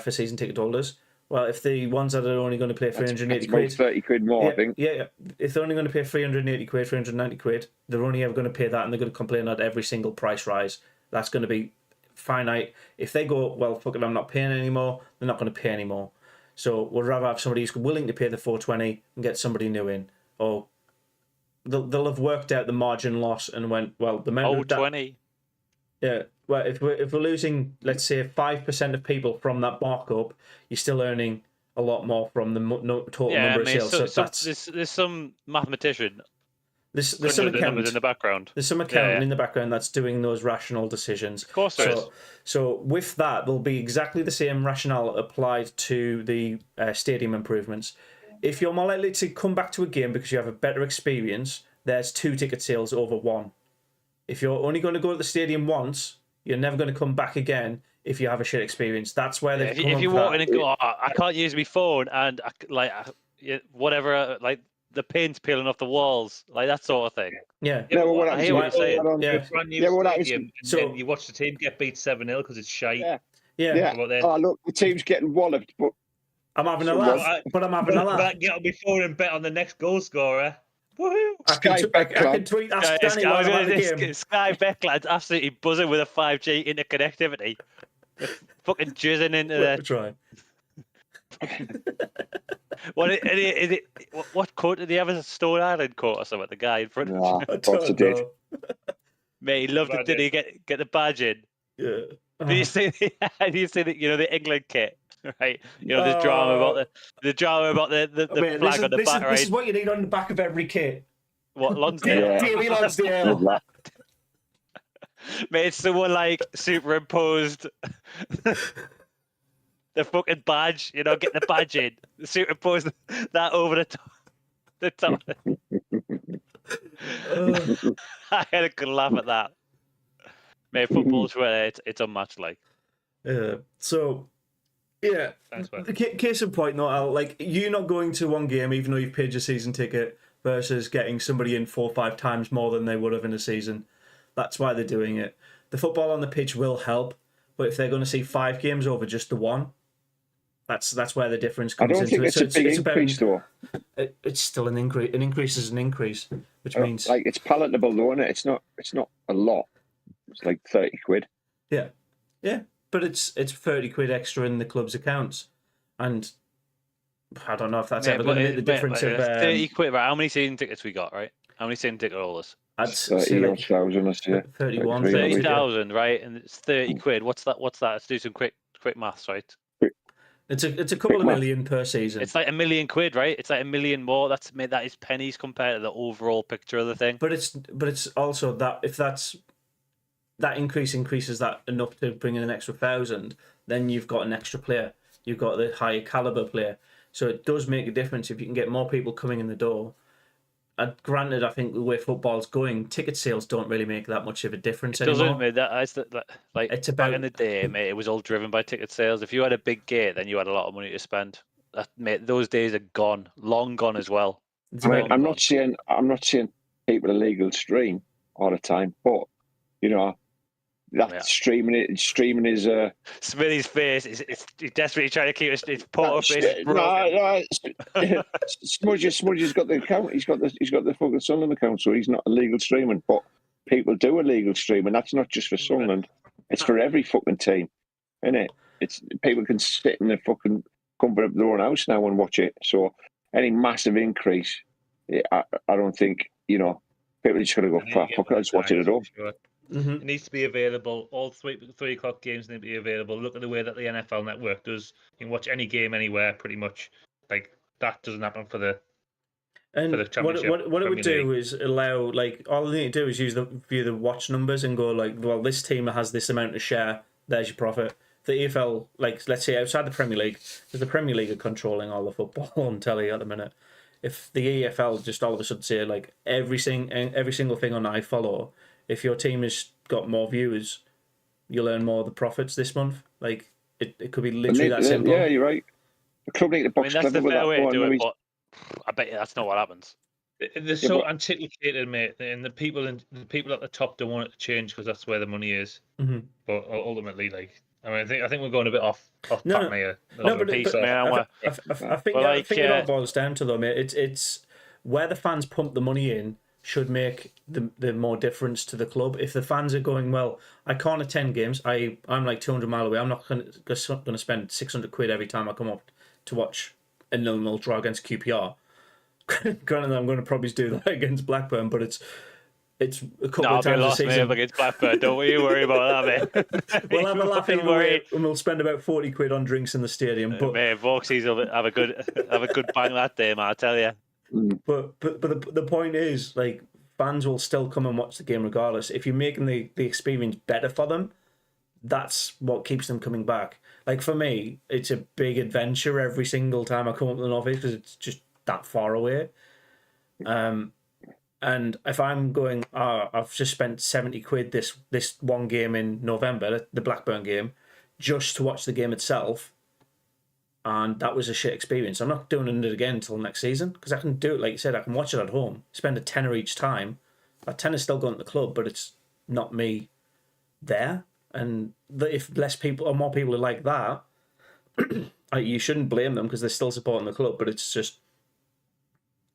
for season ticket holders. Well, if the ones that are only going to pay 380 quid... 30 quid more, I think. Yeah. If they're only going to pay 380 quid, 390 quid, they're only ever going to pay that, and they're going to complain at every single price rise. That's going to be finite. If they go, well, fuck it, I'm not paying anymore, they're not going to pay anymore. So we'd rather have somebody who's willing to pay the 420 and get somebody new in. Or they'll have worked out the margin loss and went, well, the amount of 20. Yeah. Well, if we're losing, let's say, 5% of people from that markup, you're still earning a lot more from the total number of sales. So there's some mathematician. There's some accountant in the background. There's some accountant in the background that's doing those rational decisions. Of course there is. So with that, there'll be exactly the same rationale applied to the stadium improvements. If you're more likely to come back to a game because you have a better experience, there's 2 ticket sales over 1. If you're only going to go to the stadium once, you're never going to come back again if you have a shit experience. That's where they've come if you walk in and go, I can't use my phone, and whatever, like the paint's peeling off the walls, like that sort of thing. Yeah. I hear what you're saying. So you watch the team get beat 7-0 because it's shite. Yeah. Oh, look, the team's getting walloped, but I'm having a laugh. But I'm having a laugh. Get on my phone and bet on the next goal scorer. Woohoo! I can tweet Ask Danny while I'm at the game. Sky Becklad's absolutely buzzing with a 5G interconnectivity. They're fucking jizzing into there. Try. What coat did he have? A Stone Island coat or something? The guy in front of him. Of course he did. Mate, he loved it. Did he get the badge in? Yeah. Did you see the England kit? Right, the drama about the flag on the back. Right, this is what you need on the back of every kit. What, Lonsdale? Davy Lonsdale. Mate, someone like superimposed the fucking badge. Get the badge in. Superimpose that over the top. I had a good laugh at that. Mate, football's where it's unmatched. Like, so. Yeah, the case in point, though, Al, like you're not going to one game even though you've paid your season ticket versus getting somebody in 4 or 5 times more than they would have in a season. That's why they're doing it. The football on the pitch will help, but if they're going to see 5 games over just the 1, that's where the difference comes into. I don't think it's a big increase, though. It's still an increase. An increase is an increase, which means like it's palatable, though, isn't it? It's not a lot. It's like 30 quid. Yeah. But it's 30 quid extra in the club's accounts, and I don't know if that's ever going to make the difference. Of 30 quid, right? How many season tickets we got, right? How many season ticket holders? I'd say like 30,000, right? And it's 30 quid. What's that? Let's do some quick maths, right? It's a couple of million per season. It's like £1 million, right? It's like $1 million more. That is pennies compared to the overall picture of the thing. But it's also that if that increases that enough to bring in an extra 1,000, then you've got an extra player. You've got the higher caliber player. So it does make a difference if you can get more people coming in the door. granted, I think the way football's going, ticket sales don't really make that much of a difference It anymore. doesn't, mate. Like It's back about in the day, mate. It was all driven by ticket sales. If you had a big gate, then you had a lot of money to spend. Mate, those days are gone, long gone as well. it's I mean, about I'm not saying people illegal stream all the time, but you know that streaming is Smithy's face is he's desperately trying to keep his poker face is broken. no. Smudge's got the account. He's got the fucking Sunderland account, so he's not illegal streaming. But people do illegal streaming. That's not just for Sunderland. It's for every fucking team, isn't it? It's people can sit in the fucking comfort of their own house now and watch it. So any massive increase, I don't think people are just going to go fuck it. Let's watch it at all. Sure. It needs to be available. All 3 o'clock games need to be available. Look at the way that the NFL Network does. You can watch any game anywhere, pretty much. Like that doesn't happen for the championship. What it would do is allow, like, all they need to do is view the watch numbers and go like, well, this team has this amount to share. There's your profit. The EFL, like, let's say outside the Premier League, because the Premier League are controlling all the football on telly at the minute. If the EFL just all of a sudden say like every single thing on iFollow, if your team has got more viewers, you'll earn more of the profits this month. Like it could be literally that simple. Yeah, you're right. The club need to box that's the fair way to do it, but I bet you that's not what happens. They're so antiquated, mate, and the people at the top don't want it to change because that's where the money is. Mm-hmm. But ultimately, like, I mean, I think we're going a bit off pattern here. I think it all boils down to though, mate. It's where the fans pump the money in should make the more difference to the club. If the fans are going, well, I can't attend games. I'm like 200 miles away. I'm not going to spend 600 quid every time I come up to watch a 0-0 draw against QPR. Granted, I'm going to probably do that against Blackburn, but it's a couple of times a season. Against Blackburn. Don't you worry about that, mate. We'll have a laugh in worry, and we'll spend about 40 quid on drinks in the stadium. But mate, Vauxhall's will have a good bang that day, man. I tell you. But the point is, like, fans will still come and watch the game regardless. If you're making the experience better for them, that's what keeps them coming back. Like, for me, it's a big adventure every single time I come up to the North East because it's just that far away. And if I'm going, I've just spent 70 quid this one game in November, the Blackburn game, just to watch the game itself, and that was a shit experience. I'm not doing it again until next season because I can do it, like you said, I can watch it at home, spend a tenner each time. That tenner's still going to the club, but it's not me there. And if less people or more people are like that, you shouldn't blame them because they're still supporting the club, but it's just,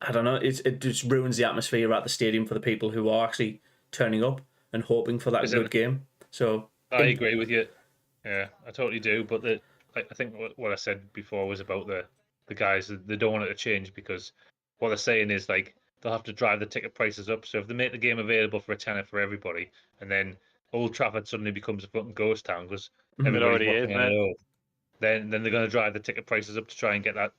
I don't know, it just ruins the atmosphere at the stadium for the people who are actually turning up and hoping for that good game. So I agree with you. Yeah, I totally do. But I think what I said before was about the guys. They don't want it to change because what they're saying is like they'll have to drive the ticket prices up. So if they make the game available for a tenner for everybody, and then Old Trafford suddenly becomes a fucking ghost town because it already is, man. Then they're going to drive the ticket prices up to try and get that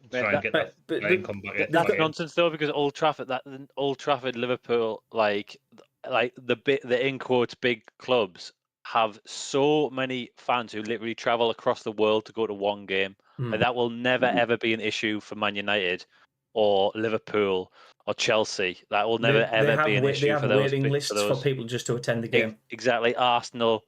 income back. That's nonsense though, because Old Trafford, Liverpool, like the in quotes big clubs have so many fans who literally travel across the world to go to one game. Like, that will never ever be an issue for Man United or Liverpool or Chelsea. That will never ever be an issue for those. They have waiting lists for people just to attend the game. Exactly, Arsenal.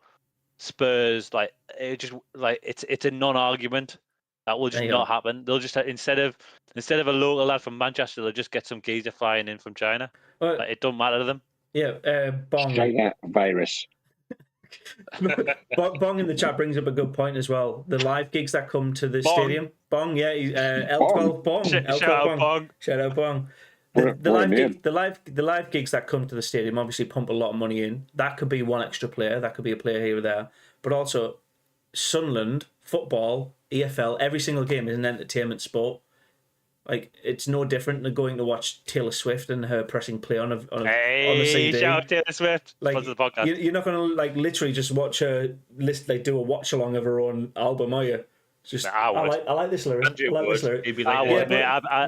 Spurs, like it's a non-argument. That will just not happen. They'll just instead of a local lad from Manchester, they'll just get some geezer flying in from China. Like, it don't matter to them. Yeah, Bong. China virus. Bong in the chat brings up a good point as well. The live gigs that come to the stadium. Bong, yeah, L12 Bong. Shout out Bong. Shout out Bong. The live gigs that come to the stadium obviously pump a lot of money in. That could be one extra player. That could be a player here or there. But also, Sunderland, football, EFL, every single game is an entertainment sport. Like, it's no different than going to watch Taylor Swift and her pressing play on the CD. Shout out Taylor Swift. Like, the podcast. You're not going to like literally just watch her do a watch along of her own album, are you? Just, I like this lyric. Andrew I like this lyric. He'd be like, you're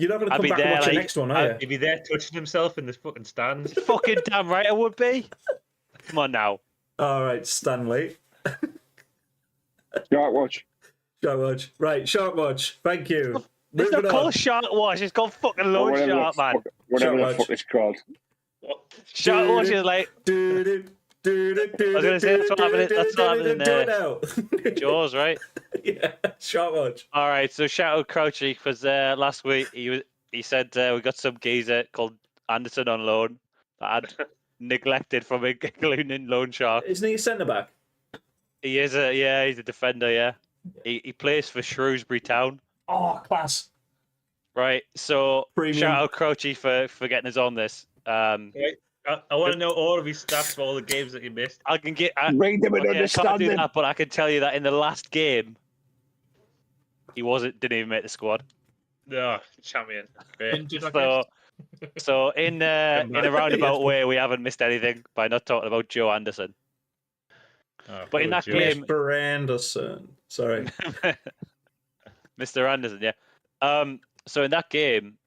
not going to come back and watch the next one, are you? He'd be there touching himself in the fucking stands. Fucking damn right I would be. Come on now. All right, Stanley. Shark Watch. Right, Shark Watch. Thank you. It's not called Shark Watch. It's called fucking Lord Shark, man. Whatever the Watch. fuck it's called. Shout watch is like. I was gonna say that's what happened. That's what happened in Jaws, right? Yeah, Shark Watch. All right. So shout out Crouchy because last week he said we got some geezer called Anderson on loan that I'd neglected from a Glunin loan shark. Isn't he a centre back? He is he's a defender. Yeah, he plays for Shrewsbury Town. Oh, class. Right. So Premium. shout out Crouchy for getting us on this. I want to know all of his stats for all the games that he missed. I can get. Read them and I can't understand do them. that, but I can tell you that in the last game, he didn't even make the squad. Oh, champion. Great. So in a roundabout way, we haven't missed anything by not talking about Joe Anderson. Oh, But in that game, Mr. Anderson. Sorry. Mr. Anderson, yeah. So in that game,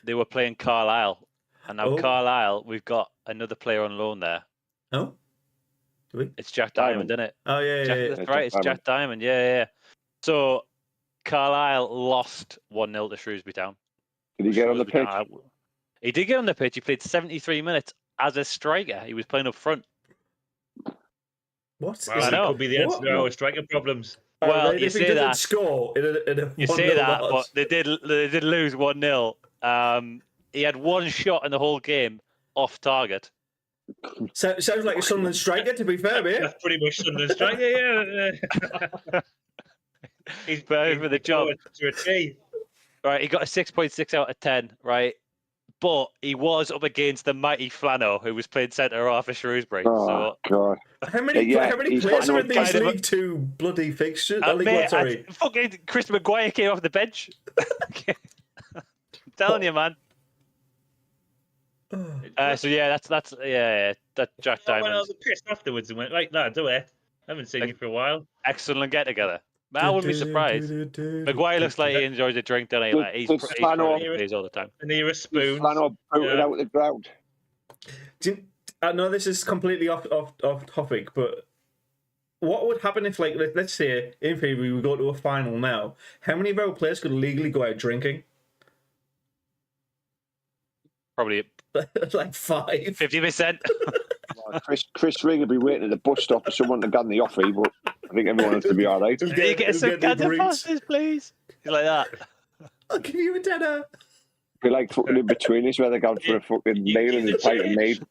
they were playing Carlisle, and now Carlisle, we've got another player on loan there. Oh, do we? It's Jack Diamond, isn't it? Oh yeah. That's right. It's Jack Diamond. Yeah. So Carlisle lost 1-0 to Shrewsbury Town. Did he get on the pitch? He did get on the pitch. He played 73 minutes as a striker. He was playing up front. What? Well, know. It could be the answer to our striker problems. Well, right, you if he say didn't that. score in a You 1-0 say that, loss. but they did lose 1-0. He had one shot in the whole game off target. Sounds like a Sunderland striker, to be fair, mate. That's pretty much Sunderland striker, yeah. He's perfect for the job. To a T. Right, he got a 6.6 out of 10, right? But he was up against the mighty Flano, who was playing centre half of Shrewsbury. Oh, God. How many he's players got are in no these kind of League Two bloody fixtures? League mate, One, sorry. fucking Chris Maguire came off the bench. I'm telling you, man. So yeah, that's Jack I went Diamond. out the piss afterwards and went, right, lads, away. I haven't seen you for a while. Excellent get together. Man, I wouldn't be surprised. Maguire looks like he enjoys a drink, doesn't he? Like, he's plays all the time. And near a spoon. Flannel booted out the ground. I know this is completely off topic, but what would happen if, like, let's say, in theory, we go to a final now? How many of our players could legally go out drinking? Probably Like 5. 50%. Chris Ring would be waiting at the bus stop for someone to gun the offie, but I think everyone has to be all right. Can you get some cancer passes, please? He's like that. I'll give you a tenner. Be like fucking in between us where they're going for a fucking meal and a pint of mead.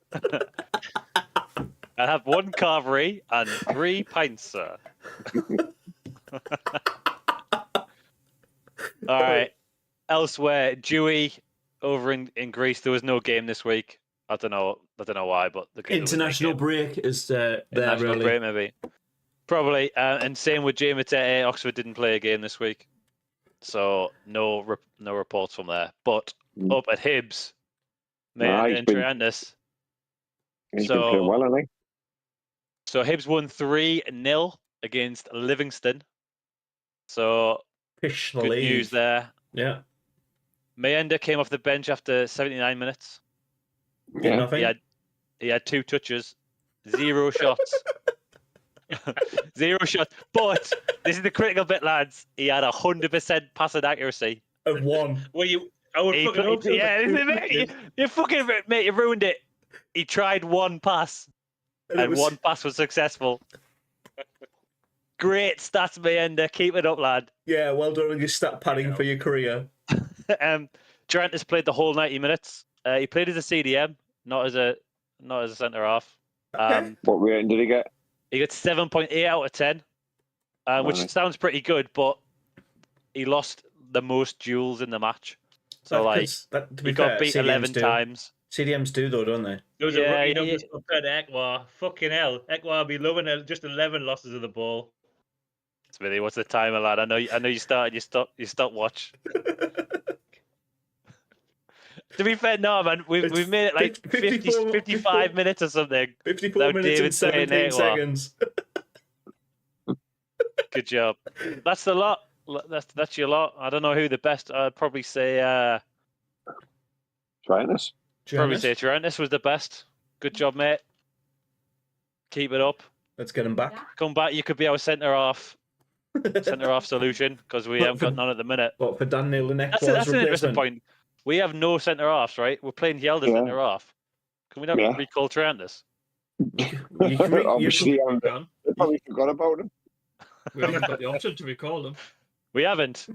I have 1 carvery and 3 pints, sir. All right. Elsewhere, Dewey over in Greece. There was no game this week. I don't know why, but the International break is there. International really. break, maybe. Probably. And same with Jay Matete. Oxford didn't play a game this week, so no reports from there. But up at Hibs, and Triandis. He's been playing well, hasn't he? So Hibs won 3-0 against Livingston. So good news there. Yeah. Mayenda came off the bench after 79 minutes. Yeah. Nothing. He had 2 touches, 0 shots. 0 shots. But this is the critical bit, lads. He had 100% passing accuracy. Of 1. Well, I would fucking hope so. Yeah, you fucking mate, you ruined it. He tried 1 pass, and 1 pass was successful. Great stats, Mayenda. Keep it up, lad. Yeah, well done on your stat padding for your career. Durant has played the whole 90 minutes. He played as a CDM, not as a centre half. What rating did he get? He got 7.8 out of 10, which sounds pretty good, but he lost the most duels in the match. So he got beat 11 times. CDMs do though, don't they? There was a rookie numbers compared to Ekwa. Fucking hell, Ekwa would be loving it. Just 11 losses of the ball. Smithy, what's the timer, lad? I know you started. You stop watch. To be fair, no, man, we've made it like 55 minutes or something. 54 minutes and 17 seconds. Good job. That's the lot. That's your lot. I don't know who the best. I'd probably say. Triandis. Probably say Triandis was the best. Good job, mate. Keep it up. Let's get him back. Come back. You could be our centre half solution because we haven't got none at the minute. What for Daniel and That's an interesting point. We have no centre halves, right? We're playing Yelda centre half. Can we not recall Triantis? Obviously, we can. I probably forgot about him. We haven't got the option to recall him. We haven't.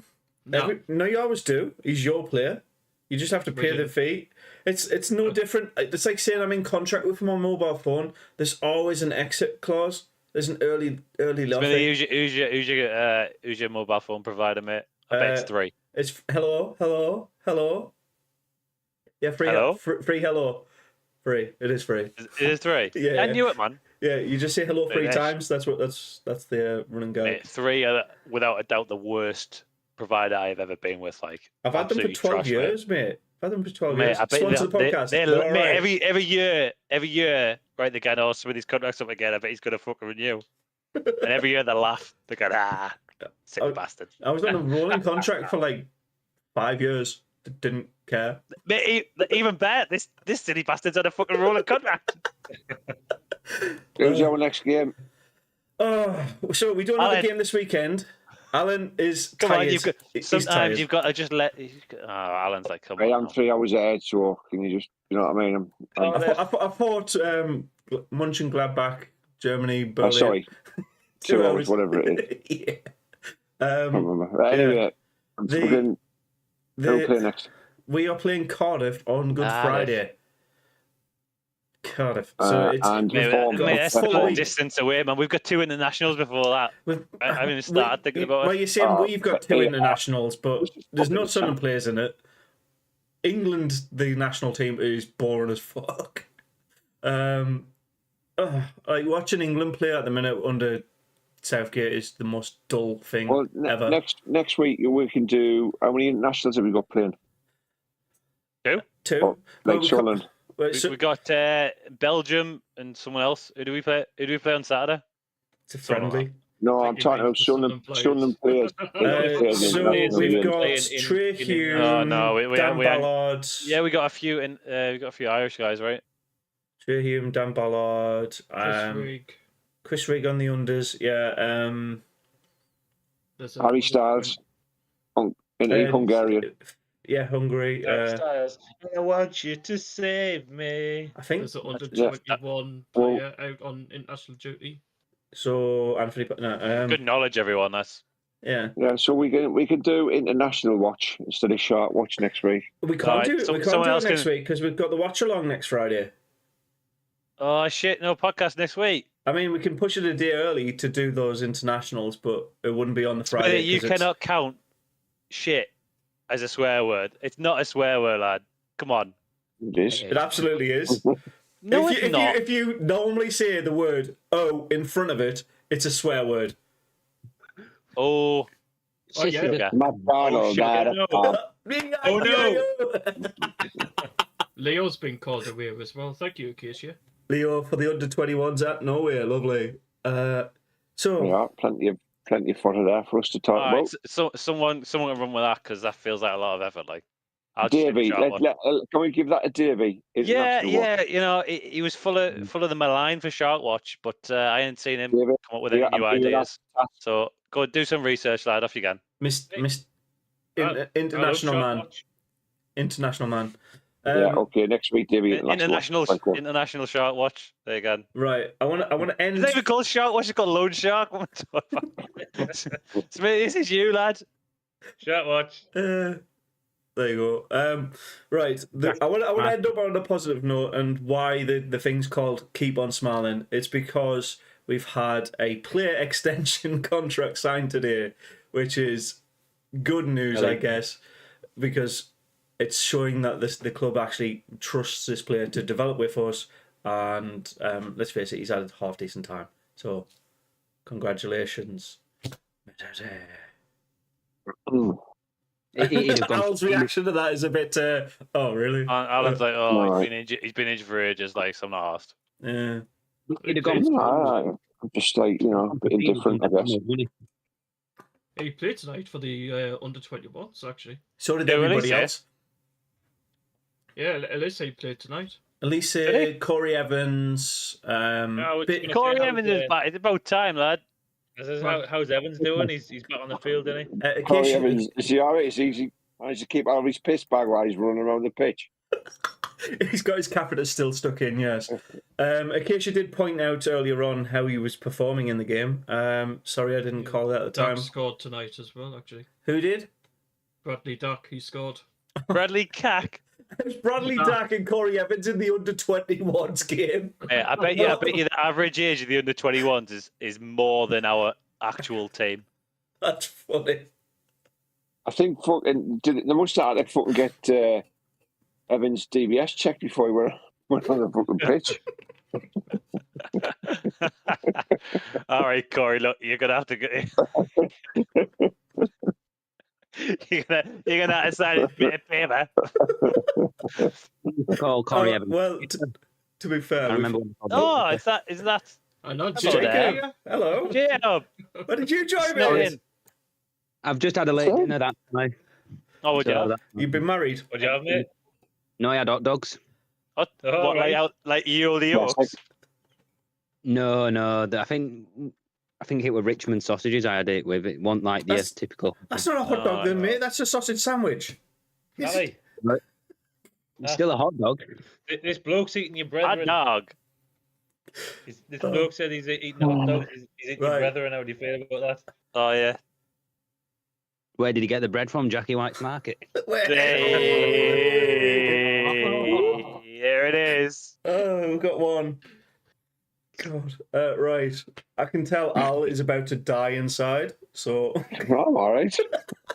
No. No, you always do. He's your player. You just have to pay the fee. It's no different. It's like saying I'm in contract with him on mobile phone. There's always an exit clause. There's an early lock. Who's your mobile phone provider, mate? I bet it's 3. It's hello. Yeah, free. Hello? Free hello. Free. It is free. It is 3. Yeah, I knew it, man. Yeah, you just say hello 3 times. That's the running guide. Mate, 3 are without a doubt the worst provider I've ever been with. Like, I've had them for 12 years, mate. I've had them for 12 years. I bet Sponsor the podcast. They're mate, right. every year, right? They go, some of these contracts up again. I bet he's gonna fucking renew. And every year they laugh. They go, sick bastard. I was on a rolling contract for like 5 years. Didn't care. Mate, even better. This silly bastard's on a fucking rolling contract. Who's our next game? Oh, so we do another game this weekend. Alan is tired. Sometimes you've got to just let. Alan's like, come on. I'm 3 hours ahead, so can you just, you know what I mean? I thought Mönchengladbach, Germany, Berlin. Oh, sorry. 2 hours, whatever it is. Yeah. I can't remember. Anyway, who'll play next? We are playing Cardiff on Good Friday. Cardiff. So that's a distance away, man. We've got 2 internationals before that. I haven't even started thinking about it. Well, you're saying we've got 2 internationals, but there's no Sunderland players in it. England, the national team, is boring as fuck. Like watching England play at the minute under Southgate is the most dull thing ever. Next week we can do. How many internationals have we got playing? 2. Oh, like Sunderland. We got Belgium and someone else. Who do we play? Who do we play on Saturday? It's a friendly. No, I'm talking about Sunderland players. So we've got Trey Hume, Dan Ballard. Yeah, we got a few Irish guys, right? Trey Hume, Dan Ballard, Chris Rigg on the unders. Yeah. Harry Styles in Hungarian. Yeah, Hungary. Styles, I want you to save me. I think there's an under 21 player out on international duty. So Anthony, good knowledge, everyone. That's yeah. So we can do international watch instead of short watch next week. We can't do it next week because we've got the watch along next Friday. Oh shit! No podcast next week. I mean, we can push it a day early to do those internationals, but it wouldn't be on the Friday. You cannot count shit as a swear word. It's not a swear word, lad. Come on. It is. It absolutely is. No, it's not. If you normally say the word "oh" in front of it, it's a swear word. Oh yeah. Oh no! Leo's been called away as well. Thank you, Acacia. Leo for the under 21s at Norway. Lovely. So yeah, plenty of fodder there for us to talk about. So someone can run with that because that feels like a lot of effort. Like, Davey, can we give that a Davey? Yeah. You know, he was full of the malign for Shark Watch, but I ain't seen him come up with any new ideas. So go do some research, lad. Off you can. International man. International man. Yeah. Okay. Next week, Davey. International Shark Watch. There you go. Right. I want to end. It's not even called Shark Watch. It's called Lone Shark. This is you, lad. Shark Watch. There you go. Right. I want to end up on a positive note, and why the thing's called Keep On Smiling. It's because we've had a player extension contract signed today, which is good news, I guess, because it's showing that the club actually trusts this player to develop with us, and let's face it, he's had a half decent time. So, congratulations. Al's reaction to that is a bit. Oh, really? Alan's like, he's been injured for ages. Like, so I'm not asked. Yeah. I'm just like, a bit indifferent, I guess. He played tonight for the under 21s, actually. So did everybody else. Yeah, Elise played tonight. Elise, Corey Evans. Corey Evans is back. It's about time, lad. How's Evans doing? He's back on the field, isn't he? Corey Evans, is he alright? Is he I used to keep out of his piss bag while he's running around the pitch. He's got his catheter still stuck in, yes. Acacia did point out earlier on how he was performing in the game. Sorry, I didn't call that at the time. Duck scored tonight as well, actually. Who did? Bradley Duck, he scored. Bradley Cack. It was Bradley Dack and Corey Evans in the under-21s game. I bet you the average age of the under-21s is more than our actual team. That's funny. I think they must have had to fucking get Evans' DBS checked before he went on the fucking pitch. All right, Corey, look, you're going to have to get... You're gonna have to sign a bit of paper. Call Corey Evans. Well, to be fair, I remember. Isn't that? I know, Hello there. Jacob. Hello. Jacob. Where did you join Snuck me? in. I've just had a late dinner. That's nice. Oh, would you? You've been married. Would you have, mate? No, I had hot dogs. What, right. like you or the Oaks? No. I think it were Richmond sausages I had it with. It wasn't like the typical. That's not a hot dog, then, mate. That's a sausage sandwich. Ali, It's still a hot dog. this bloke's eating your bread. Hot dog. This bloke said he's eating hot dogs. He's eating your brethren. How do you feel about that? Oh yeah. Where did he get the bread from? Jackie White's Market. Hey, here it is. Oh, we've got one. God. Right. I can tell Al is about to die inside, so... I'm all right.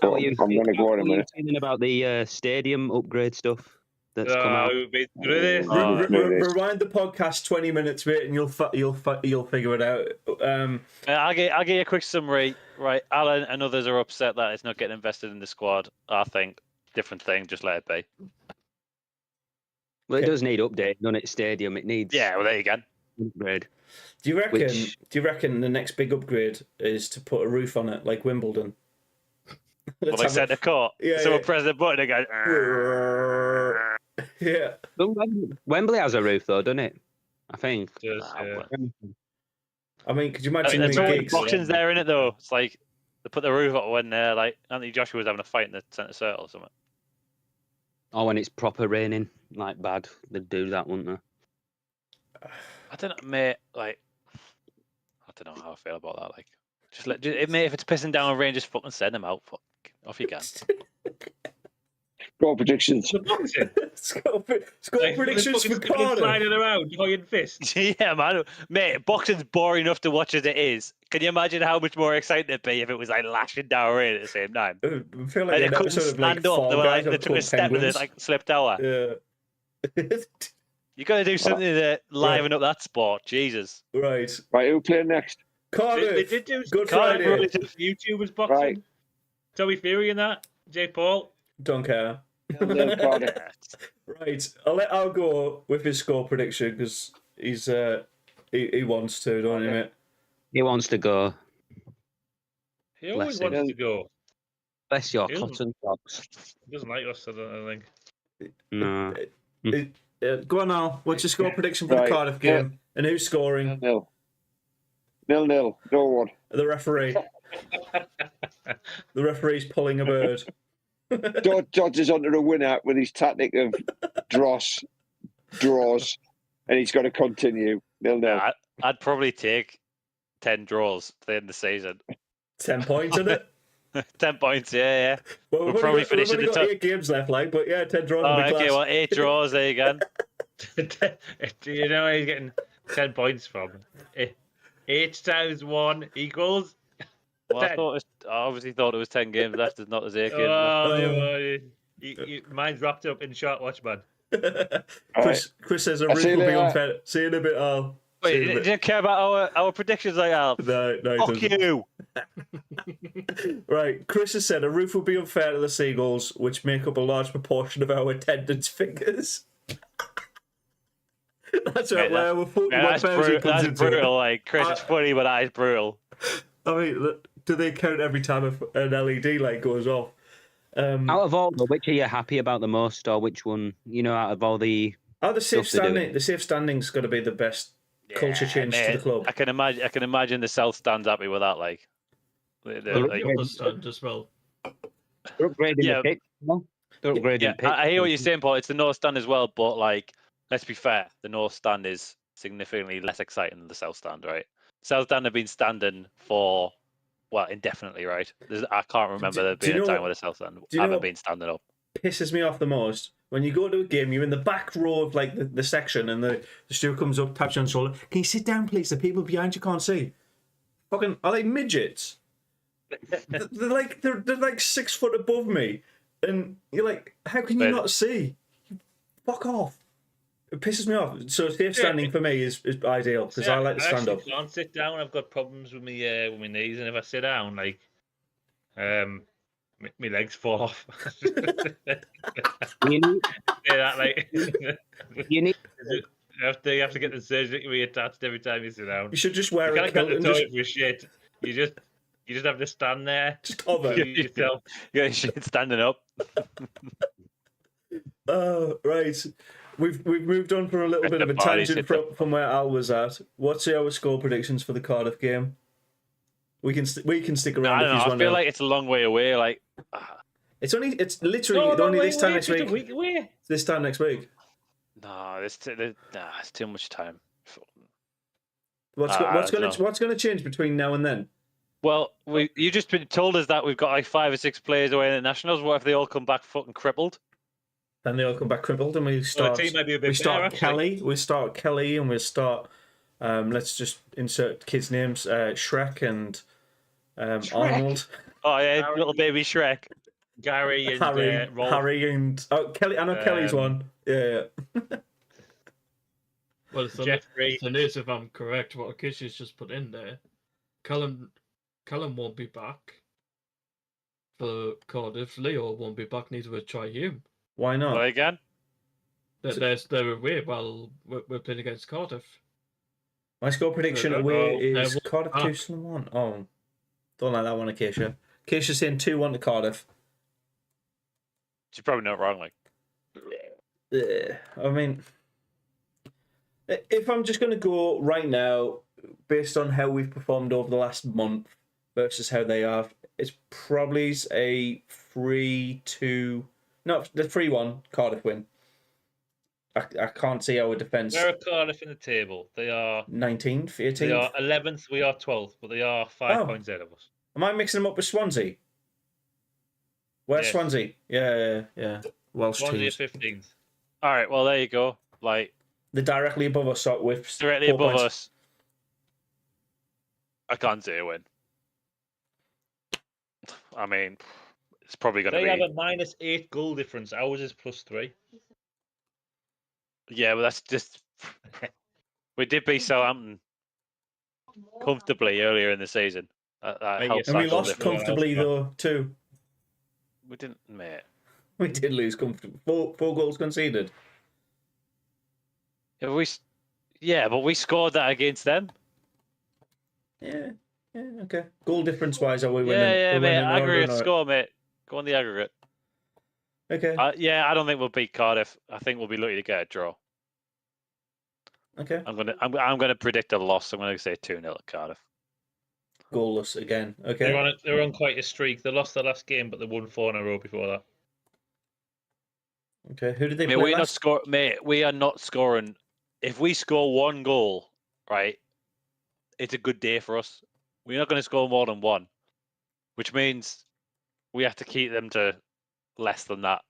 I'm going to go in a minute. Feeling about the stadium upgrade stuff that's come out. We've been through this. Rewind the podcast 20 minutes, mate, and you'll figure it out. I'll get you a quick summary. Right, Alan and others are upset that it's not getting invested in the squad. I think different thing. Just let it be. Well, it does need updating on its stadium. It needs Yeah, well there you go. upgrade. Do you reckon the next big upgrade is to put a roof on it, like Wimbledon? Well, they set the court. Yeah, Someone yeah. press the button and it goes. Yeah. Wembley has a roof though, doesn't it? I think. I mean, could you imagine There's the always gigs? boxings there in it though. It's like they put the roof up when like Anthony Joshua was having a fight in the centre circle or something. Or when it's proper raining, like bad, they'd do that, wouldn't they? I don't know, mate. Like, I don't know how I feel about that. Like, mate, if it's pissing down with rain, just fucking send them out. Fuck, off you can. Goal predictions. Score predictions for Cardiff. Sliding around, giant fist. Yeah, man. Mate, boxing's boring enough to watch as it is. Can you imagine how much more exciting it'd be if it was like lashing down rain at the same time? I feel like They an couldn't episode of like stand up. They were like, they took a step and they like slipped over. Yeah. You got to do something to liven up that sport. Jesus. Right. Right, who playing next? Cardiff. They did do Good Cardiff Friday. YouTubers boxing. Right. Tommy Fury in that. Jake Paul. Don't care. Cardiff. Right. I'll let Al go with his score prediction because he's he wants to, don't he, mate? He wants to go. He always Bless him. wants to go. Bless your He doesn't- cotton socks. He doesn't like us, I don't think. No. Go on, Al. What's your score prediction for the Right. Cardiff game? And who's scoring? 0-0. 0-0. No one. The referee. The referee's pulling a bird. Dodges onto the winner with his tactic of draws, and he's got to continue. 0-0. Yeah, I'd probably take 10 draws at the end of the season. 10 points, isn't it? 10 points, yeah. Well, We'll probably finish finish at we've the only got top. 8 games left, like, but yeah, 10 draws Oh, will be okay, class. well, 8 draws, there you go. Do you know where he's getting 10 points from? 8 times 1 equals. Well, I obviously thought it was 10 games left, it's not as 8 games left. Oh, mine's wrapped up in short watch, man. Chris says a I'll roof see you will be later. unfair. See you in a bit, Al. Wait, See you in a you bit. didn't care about our predictions like Al? No, he Fuck doesn't. you! Right, Chris has said a roof will be unfair to the Seagulls, which make up a large proportion of our attendance figures. That's right, Mate, where our 41,000 comes That's into brutal, it. like, Chris, it's funny, but that is brutal. I mean, do they count every time an LED light goes off? Out of all, which are you happy about the most, or which one? You know, out of all the The safe stuff they're doing. standing. The safe standing's got to be the best culture change mate, to the club. I can imagine the South stands happy with that, like. The like upper stand as well. They're upgrading Yeah. the pitch. No? They're upgrading Yeah, the pitch. I hear what you're saying, Paul. It's the North Stand as well, but like, let's be fair, the North Stand is significantly less exciting than the South Stand, right? South Stand have been standing for indefinitely, right? I can't remember there being a time where the South Stand haven't been standing up. Pisses me off the most when you go to a game, you're in the back row of like the section, and the steward comes up, taps you on the shoulder. Can you sit down, please? The people behind you can't see. Fucking are they midgets? they're like 6 foot above me, and you're like, how can you not see? Fuck off! It pisses me off. So safe standing for me is ideal because I like to stand up. I can't sit down. I've got problems with my knees, and if I sit down, like, my legs fall off. You need, you need You have to get the surgery reattached every time you sit down. You should just wear You a can't get kilt the and toilet for shit. You just have to stand there. just hover. Yourself. Yeah, shit, standing up. Oh, right. We've moved on from a little bit of a tangent from where Al was at. What's our score predictions for the Cardiff game? We can stick around. I don't know. I feel like it's a long way away. Like, it's literally this time next week. Where? This time next week. No, it's too much time. What's going to change between now and then? Well, you just been told us that we've got like 5 or 6 players away in the nationals. What if they all come back fucking crippled? Then they all come back crippled, and we start. The team might be a bit we start better, Kelly. We start Kelly, and we start. Let's just insert kids' names: Shrek and Arnold. Oh yeah, little baby Shrek. Gary and Harry and Kelly. I know Kelly's one. Yeah. Well, Jeffrey. So news, if I'm correct, what Akishi's just put in there, Callum won't be back for Cardiff. Leo won't be back. Neither will try him. Why not? What again? They're away while we're playing against Cardiff. My score prediction away is Cardiff 2-1. Oh, don't like that one, Acacia. Acacia's saying 2-1 to Cardiff. She's probably not wrong. Like, I mean, if I'm just going to go right now, based on how we've performed over the last month versus how they have, it's probably a 3-1 Cardiff win. I can't see our defence. Where are Cardiff in the table? They are 19th, 18th. They are 11th. We are 12th, but they are 5 points ahead of us. Am I mixing them up with Swansea? Where's Swansea? Yeah. Welsh Swansea teams. 15th. all right, well there you go. Like, They're directly above us, with directly 4 above points. us. I can't see a win. I mean, it's probably going to be. They have a -8 goal difference. Ours is +3. Yeah, but that's just. We did beat Southampton comfortably earlier in the season. That helps And we that goal lost difference. comfortably though too. We didn't, mate. We did lose comfortably. 4 goals conceded. But we scored that against them. Yeah, okay. Goal difference wise, are we winning? Yeah, We're mate. winning, Aggregate all right. score, mate. Go on the aggregate. Okay. I don't think we'll beat Cardiff. I think we'll be lucky to get a draw. Okay. I'm gonna predict a loss. I'm gonna say 2-0 at Cardiff. Goalless again. Okay. They're on quite a streak. They lost the last game, but they won 4 in a row before that. Okay. Who did they Mate, play last? We are not scoring. If we score 1 goal, right, it's a good day for us. We're not going to score more than 1, which means we have to keep them to less than that.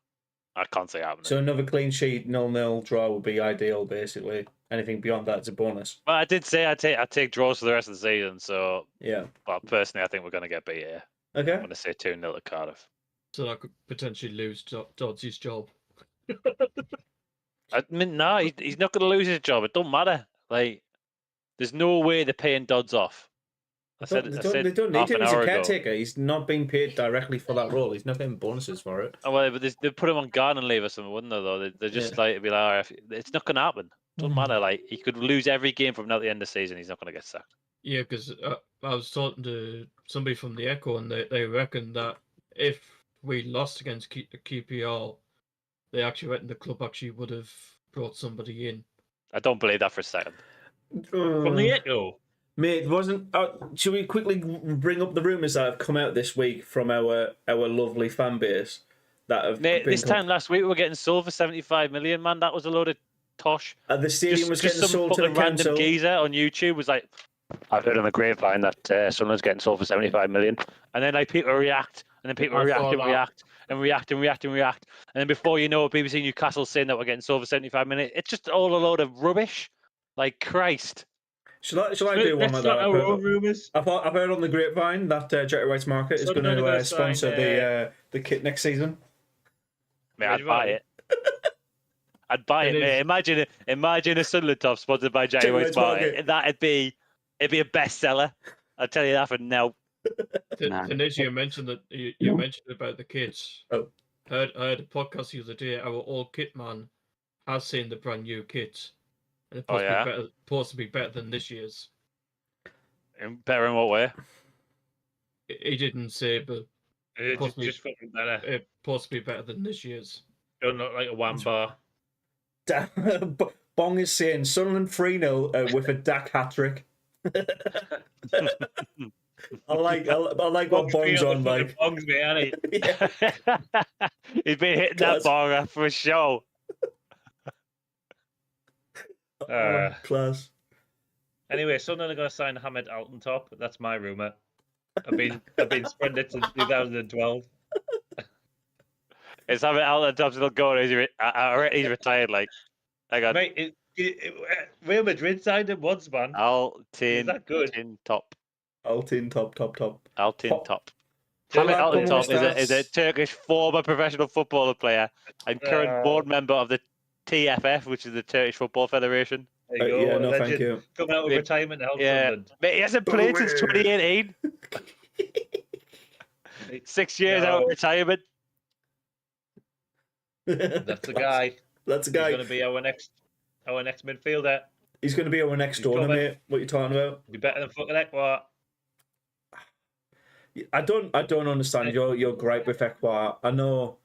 I can't say happening. So another clean sheet, 0-0 draw would be ideal, basically. Anything beyond that is a bonus. Well, I did say I take draws for the rest of the season. So, Yeah. well, personally, I think we're going to get beat here. Okay. I'm going to say 2-0 at Cardiff. So I could potentially lose Dodsy's job. I mean, no, he's not going to lose his job. It don't matter. Like, there's no way they're paying Dodds off. They don't need him as a caretaker. He's not being paid directly for that role. He's not getting bonuses for it. Oh, well, but they put him on garden leave or something, wouldn't they? Though they're just like, be like, all right, it's not going to happen. It doesn't matter. Like, he could lose every game from now to the end of the season. He's not going to get sacked. Yeah, because I was talking to somebody from the Echo, and they reckon that if we lost against QPR, they actually reckon the club actually would have brought somebody in. I don't believe that for a second. From the Echo? Mate, wasn't. Should we quickly bring up the rumours that have come out this week from our lovely fan base? That have Mate, been this time last week we were getting sold for 75 million, man. That was a load of tosh. The stadium was just getting some sold to the fucking random council. geezer on YouTube was like, I've heard on the grapevine that Sunderland's getting sold for 75 million. And then like people react, and then people react and react and react and react and react. And then before you know it, BBC Newcastle saying that we're getting sold for 75 million. It's just all a load of rubbish. Like Christ. Shall I do one like that? Our own rumours. I've heard on the grapevine that Jetty Rights Market is going to sponsor the kit next season. Mate, I'd buy it. I'd buy it, mate. Imagine a Sunderland top sponsored by Jetty Rights Market. It'd be a bestseller. I'll tell you that for now. Finizia, you mentioned that you mentioned about the kids. Oh, I heard a podcast the other day. Our old kit man has seen the brand new kits, and it's supposed to be better than this year's. Better in what way? He didn't say, but just fucking better. It's supposed to be better than this year's. Don't look like a one bar. Bong is saying Sunderland 3-0 with a Dak hat trick. I like what Bong's on, like. Bong's me, ain't he? Yeah. He's been hitting that bonger for sure. Class. Anyway, Sunderland are going to sign Hamed Altentop. That's my rumour. I've been spreading it since 2012. Is Hamed Altentop still going? I reckon he's retired. Like, I got. Mate, Real Madrid signed him once, man. Is that good? Top. Altin top. Altin top. Hamed Altentop is a Turkish former professional footballer player and current board member of the TFF, which is the Turkish Football Federation. There you go. Yeah, no, thank you. Coming out of retirement to help Sunderland. Mate, he hasn't played since 2018. 6 years out of retirement. That's the guy. That's the guy. He's going to be our next midfielder. He's going to be our next donor, mate. What are you talking about? Be better than fucking Ekwa. I don't understand your gripe with Ekwa. I know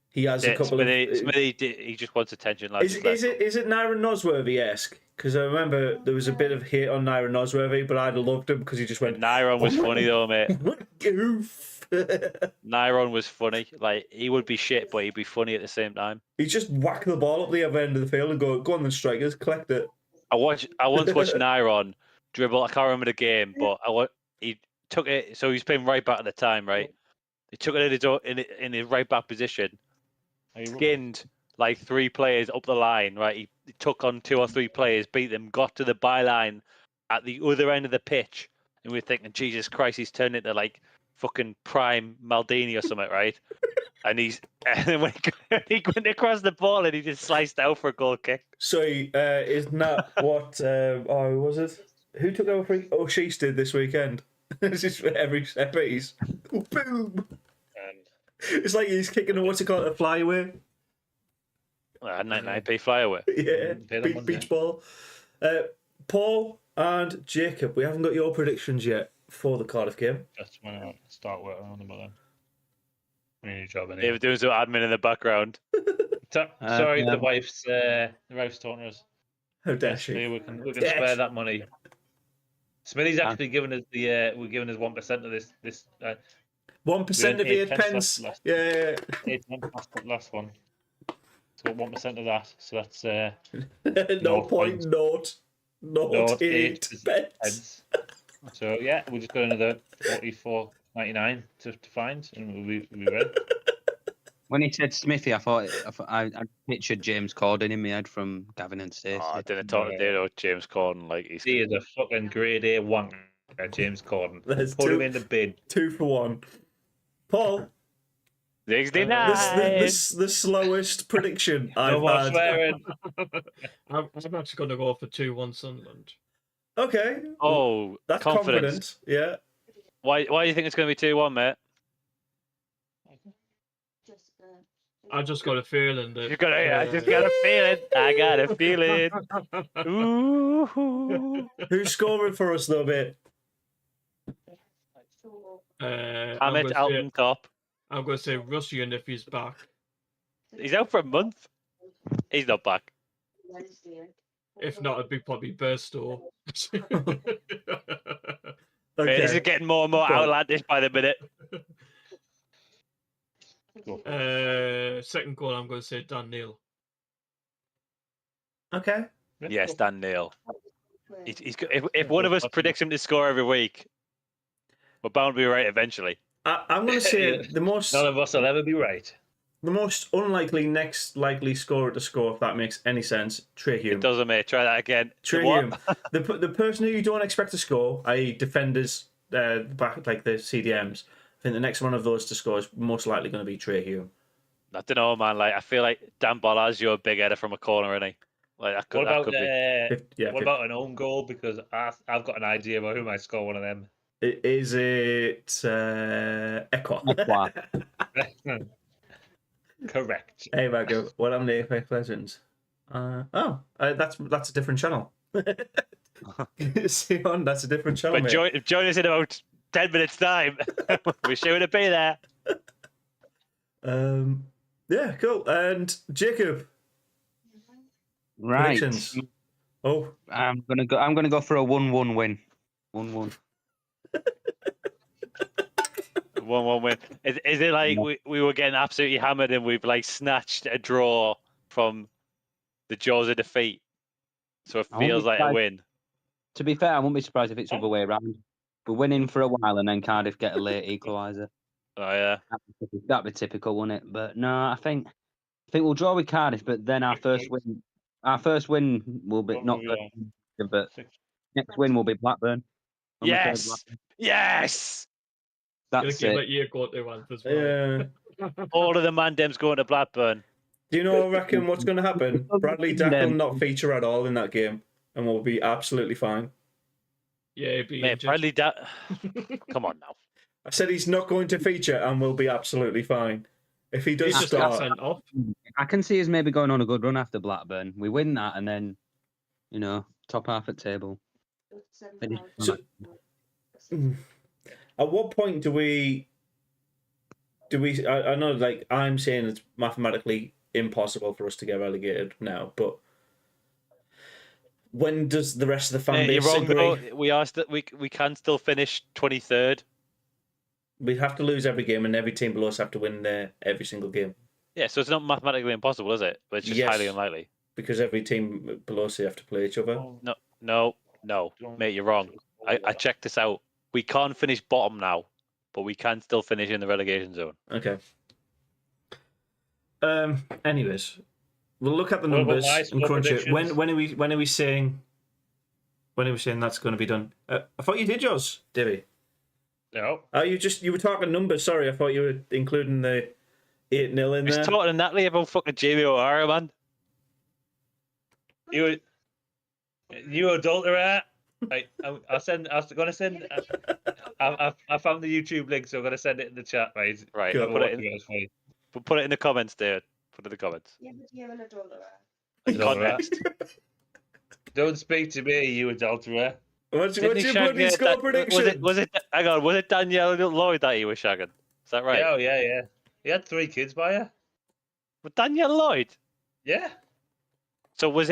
he has a couple he just wants attention. Like, is it Naira Nosworthy-esque? Because I remember there was a bit of hate on Naira Nosworthy, but I'd loved him because he just went. Naira was funny though, mate. What goof! Naira was funny. Like, he would be shit, but he'd be funny at the same time. He just whack the ball up the other end of the field and go on the strikers, collect it. I once watched Naira dribble. I can't remember the game, but he took it. So he's playing right back at the time, right? He took it in his right back position. Skinned like 3 players up the line, right? He took on 2 or 3 players, beat them, got to the byline at the other end of the pitch, and we were thinking, Jesus Christ, he's turned into like fucking prime Maldini or something, right? And then when he went across the ball and he just sliced out for a goal kick. So isn't that what? Was it? Who took over for? Oh, Sheets did this weekend. It's just every piece. Boom. It's like he's kicking what's it called, a flyaway. 99p flyaway. Yeah, beach ball. Paul and Jacob, we haven't got your predictions yet for the Cardiff game. That's when I start working on them. We need a job in They were doing some admin in the background. Sorry, the wife's talking to us. How dare she? We can spare that money. Smitty's actually given us we're giving us 1% of this. 1% of the 8 pence. Yeah. 8 pence last one. So 1% of that. So that's 0.008 pence. So yeah, we'll just got another 44.99 to find, and we'll be ready. When he said Smithy, I pictured James Corden in my head from Gavin and Stacey. I didn't talk to James Corden. Like, he is a fucking grade A wanker, James Corden. Put him in the bin. 2 for 1. Paul. 69. The slowest prediction I've had. Swearing. I'm actually going to go for 2-1 Sunderland. Okay. Oh, that's confidence. Yeah. Why do you think it's going to be 2-1, mate? I just got a feeling that. I just got a feeling. I got a feeling. Ooh. Who's scoring for us, though, mate? Hamed Altentop. I'm going to say Russian if he's back. He's out for a month. He's not back. If not, it'd be probably Burstow. Okay. This is getting more and more Go on. outlandish by the minute. Second goal, I'm going to say Dan Neil. Okay. Yes, Dan Neil. If one of us predicts him to score every week, we're bound to be right eventually. I'm going to say the most. None of us will ever be right. The most unlikely next likely scorer to score, if that makes any sense, Trey Hume. It doesn't, mate. Try that again. Trey Hume. The person who you don't expect to score, i.e. defenders, back like the CDMs, I think the next one of those to score is most likely going to be Trey Hume. I don't know, man. Like, I feel like Dan Bollard's your big header from a corner, isn't he? Like, that could, what about an own goal? Because I've got an idea about who might score one of them. Is it Equa? Correct. Hey, Margo. What happened to Apex Legends? That's a different channel. See on, that's a different channel. But join us in about 10 minutes' time. We're sure to be there. Yeah, cool. And Jacob. Right. Predictions. Oh, I'm gonna go for a 1-1 win. 1-1. 1-1 win. Is it like we were getting absolutely hammered and we've like snatched a draw from the jaws of defeat? So it feels like a win. To be fair, I wouldn't be surprised if it's the other way around. We're winning for a while and then Cardiff get a late equaliser. Oh yeah. That'd be typical, wouldn't it? But no, I think we'll draw with Cardiff, but then our first win will be not but next win will be Blackburn. Yes. Yes. That's Gonna it. let you go to one as well. yeah. All of the Mandems going to Blackburn. Do you know, I reckon what's going to happen? Bradley Dack will not feature at all in that game, and we'll be absolutely fine. Yeah, it'd be Mate, Bradley Dack. Come on now. I said he's not going to feature, and we'll be absolutely fine. If he does He's just got start, sent off. I can see us maybe going on a good run after Blackburn. We win that, and then top half at table. So, at what point do we? I know, like I'm saying, it's mathematically impossible for us to get relegated now, but when does the rest of the fan base You're wrong, agree? though. We can still finish 23rd. We have to lose every game, and every team below us have to win every single game. Yeah, so it's not mathematically impossible, is it? But it's just highly unlikely. Because every team below us have to play each other. No, mate, you're wrong. I checked this out. We can't finish bottom now, but we can still finish in the relegation zone. Okay. Anyways, we'll look at the numbers and crunch it. When are we saying that's going to be done? I thought you did yours, Divvy. No. Oh, you were talking numbers. Sorry, I thought you were including the 8-0 in there. He's talking to Natalie about fucking Jamie O'Hara, man. You adulterer. Right, I found the YouTube link, so I'm gonna send it in the chat, right? Right. Cool. Put it in the comments, David. Put it in the comments. Yeah, but you're an adulterer. Context. Don't speak to me, you adulterer. What's your bloody score prediction? Was it? Hang on. Was it Danielle Lloyd that he was shagging? Is that right? Yeah. He had 3 kids by her. With Danielle Lloyd. Yeah. So was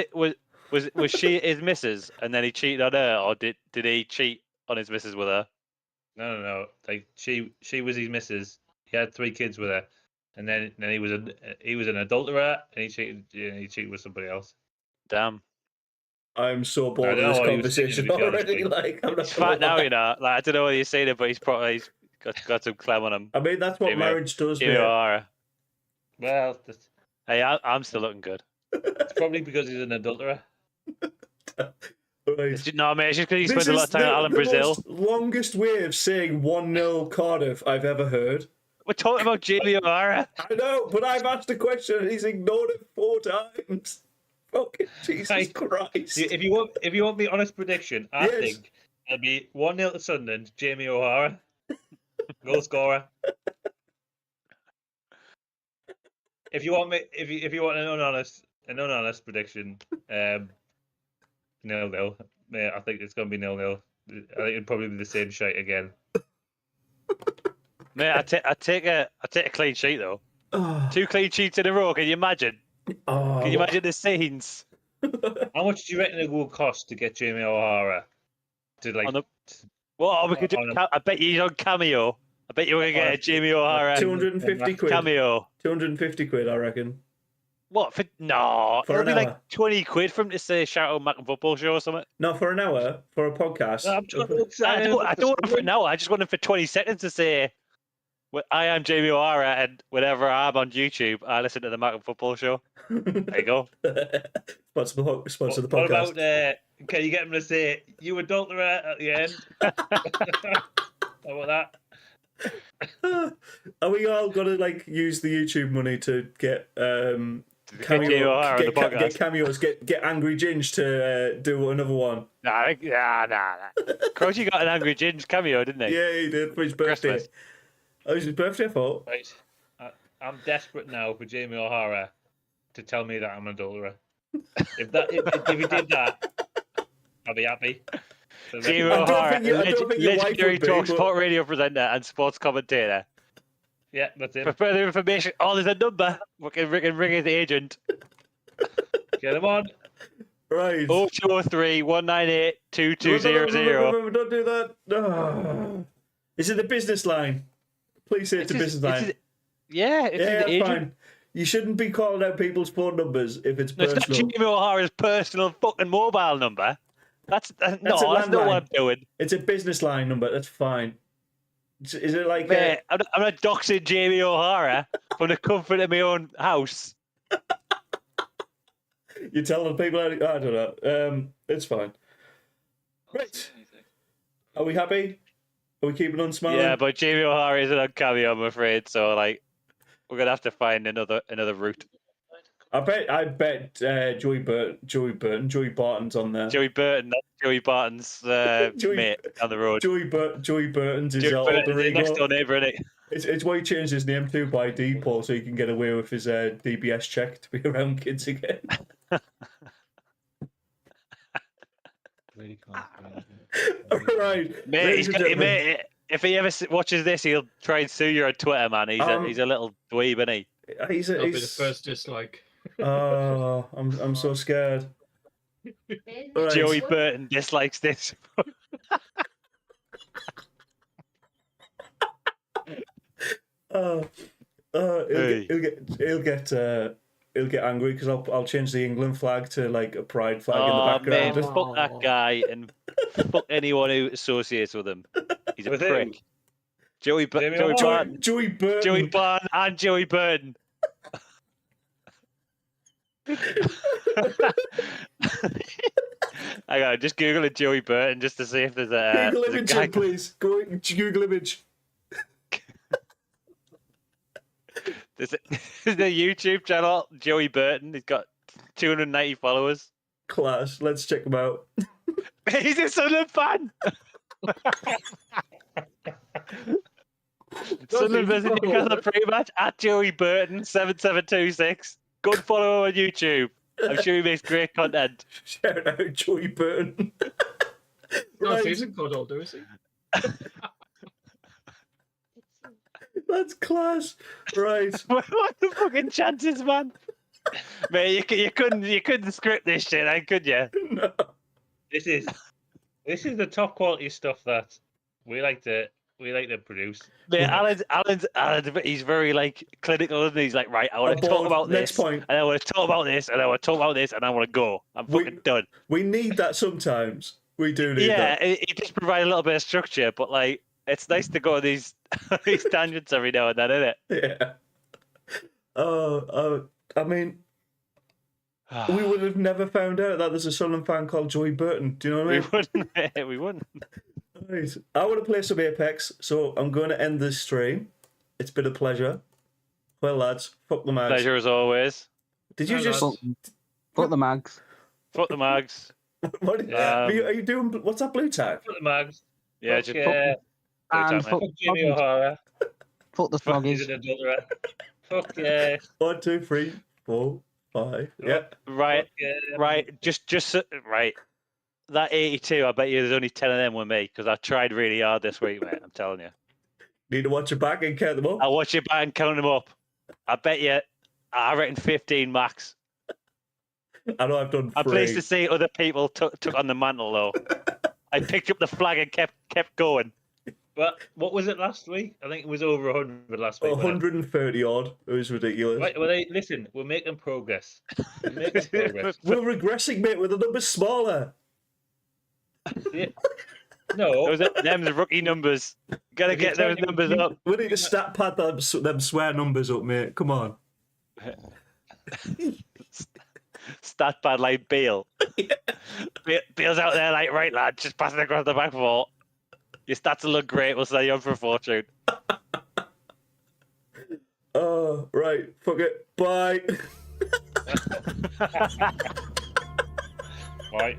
she his missus, and then he cheated on her, or did he cheat on his missus with her? No. Like she was his missus. He had 3 kids with her, and then he was an adulterer, and he cheated with somebody else. Damn. I'm so bored of this conversation already. Like, I'm not He's fat now, you know. Like, I don't know whether you've seen it, but he's got some clam on him. I mean, that's what marriage does, Jamie mate. O'Hara. Well, Hey, I'm still looking good. it's probably because he's an adulterer. Right. No, mate, it's just because he spent a lot of time at Alan Brazil. The longest way of saying 1-0 Cardiff I've ever heard. We're talking about Jamie O'Hara. I know, but I've asked a question and he's ignored it 4 times. Fucking Jesus Christ. If you want me honest prediction, I think it'll be 1-0 to Sunderland, Jamie O'Hara. Goal scorer. If you want an unhonest prediction, 0-0. Yeah, I think it's gonna be 0-0. I think it'll probably be the same shite again. Mate, I take a clean sheet though. 2 clean sheets in a row. Can you imagine? Can you imagine the scenes? How much do you reckon it will cost to get Jamie O'Hara to like? Well, we could do. I bet you he's on Cameo. I bet you we're gonna get a Jamie O'Hara 250 quid. Cameo. 250 quid, I reckon. What for? No, For it'll an be hour. like 20 quid from to say shout out Mackem football show or something. No, for an hour for a podcast. I don't want him for an hour. I just want him for 20 seconds to say, well, "I am Jamie O'Hara, and whenever I'm on YouTube, I listen to the Mackem football show." There you go. Sponsor the podcast. What about, can you get him to say, "You adulterate" at the end? How about that? Are we all gonna like use the YouTube money to get Jamie O'Hara on the podcast. get cameos, get Angry Ginge to do another one? Nah. Croce got an Angry Ginge cameo, didn't he? Yeah, he did for his birthday. Christmas. Oh, it was his birthday, I thought. Right. I'm desperate now for Jamie O'Hara to tell me that I'm an adulterer. If he did that, I'll be happy. Jamie I don't O'Hara, think your wife legendary would be, talk but- sport radio presenter and sports commentator. Yeah, that's For it. further information, there's a number. We can ring his agent. Get him on. Right. 0203 198 No, 2200. don't do that. No. Is it the business line? Please say it's a business line. Yeah, it's Yeah, his that's agent. fine. You shouldn't be calling out people's phone numbers if it's No, it's not personal. Jamie O'Hara's personal fucking mobile number. That's a not what landline. I'm doing. It's a business line number. That's fine. Is it like Mate, I'm not doxing Jamie O'Hara from the comfort of my own house. you're telling people? I don't know. It's fine. Right. Are we happy? Are we keeping on smiling? Yeah, but Jamie O'Hara isn't on cameo, I'm afraid. So like, we're gonna have to find another route. I bet Joey Barton's on there. Joey Burton, that's Joey Barton's mate on the road. Joey Burton's his Joey alter Burton's ego. next door neighbour, isn't it? It's why he changed his name to by Deepole so he can get away with his DBS check to be around kids again. Right, Mate, if he ever watches this, he'll try and sue you on Twitter, man. He's a little dweeb, isn't he? That'll be the first dislike. Oh, I'm so scared. Right. Joey Burton dislikes this. He'll get angry because I'll change the England flag to like a pride flag in the Man, background. fuck that guy and fuck anyone who associates with him. He's a With prick. him? Joey Barton Joey Burton. and Joey Burton. I gotta just Google it, Joey Burton, just to see if there's a Google there's a image, guy- please. Go Google image. There's a YouTube channel, Joey Burton. He's got 290 followers. Class. Let's check them out. He's a Sunderland fan. Sunderland versus Newcastle pre-match at Joey Burton 7726. Good follow on YouTube. I'm sure he makes great content. Shout out Joey Burton. No, Right. he's a good older, is he? That's class. Right. What the fucking chances, man? Mate, you couldn't script this shit, could you? No. This is the top quality stuff that we like to produce. Mate, Alan's he's very like clinical, isn't he? He's like, right, I want to talk about Next this, point. and I want to talk about this, and I want to talk about this, and I want to go. I'm fucking done. We need that sometimes. We do need Yeah, that. it just provides a little bit of structure, but like, it's nice to go on these these tangents every now and then, isn't it? Yeah. I mean, we would have never found out that there's a Sunderland fan called Joey Burton. Do you know what I mean? We wouldn't. Right. I want to play some Apex, so I'm going to end this stream. It's been a pleasure. Well, lads, fuck the mags. Pleasure as always. Did you Well, just... Fuck the mags. Fuck the mags. What are you doing? What's that blue tag? Fuck the mags. Yeah, Fuck, just And fuck fuck, Jamie O'Hara. fuck the He's froggies. an adulterer. Fuck yeah. 1, 2, 3, 4, 5. Yeah. right, Yeah. right. Just right. That 82, I bet you there's only 10 of them with me because I tried really hard this week, mate. I'm telling you. Need to watch your back and count them up. I'll watch you back and count them up. I bet you, I reckon 15 max. I know I've done 3. I'm pleased to see other people took on the mantle, though. I picked up the flag and kept going. But what was it last week? I think it was over 100 last week. 130 odd. It was ridiculous. Right, well, listen, we're making progress. We're making progress. We're regressing, mate, with the numbers smaller. Yeah. No. Them's rookie numbers. Gotta get those numbers up. We need to stat pad them swear numbers up, mate. Come on. Stat pad like Beale. Beale's out there like, right, lad, just pass it across the back four. Your stats will look great. We'll sell you on for a fortune. Oh, right. Fuck it. Bye. Right.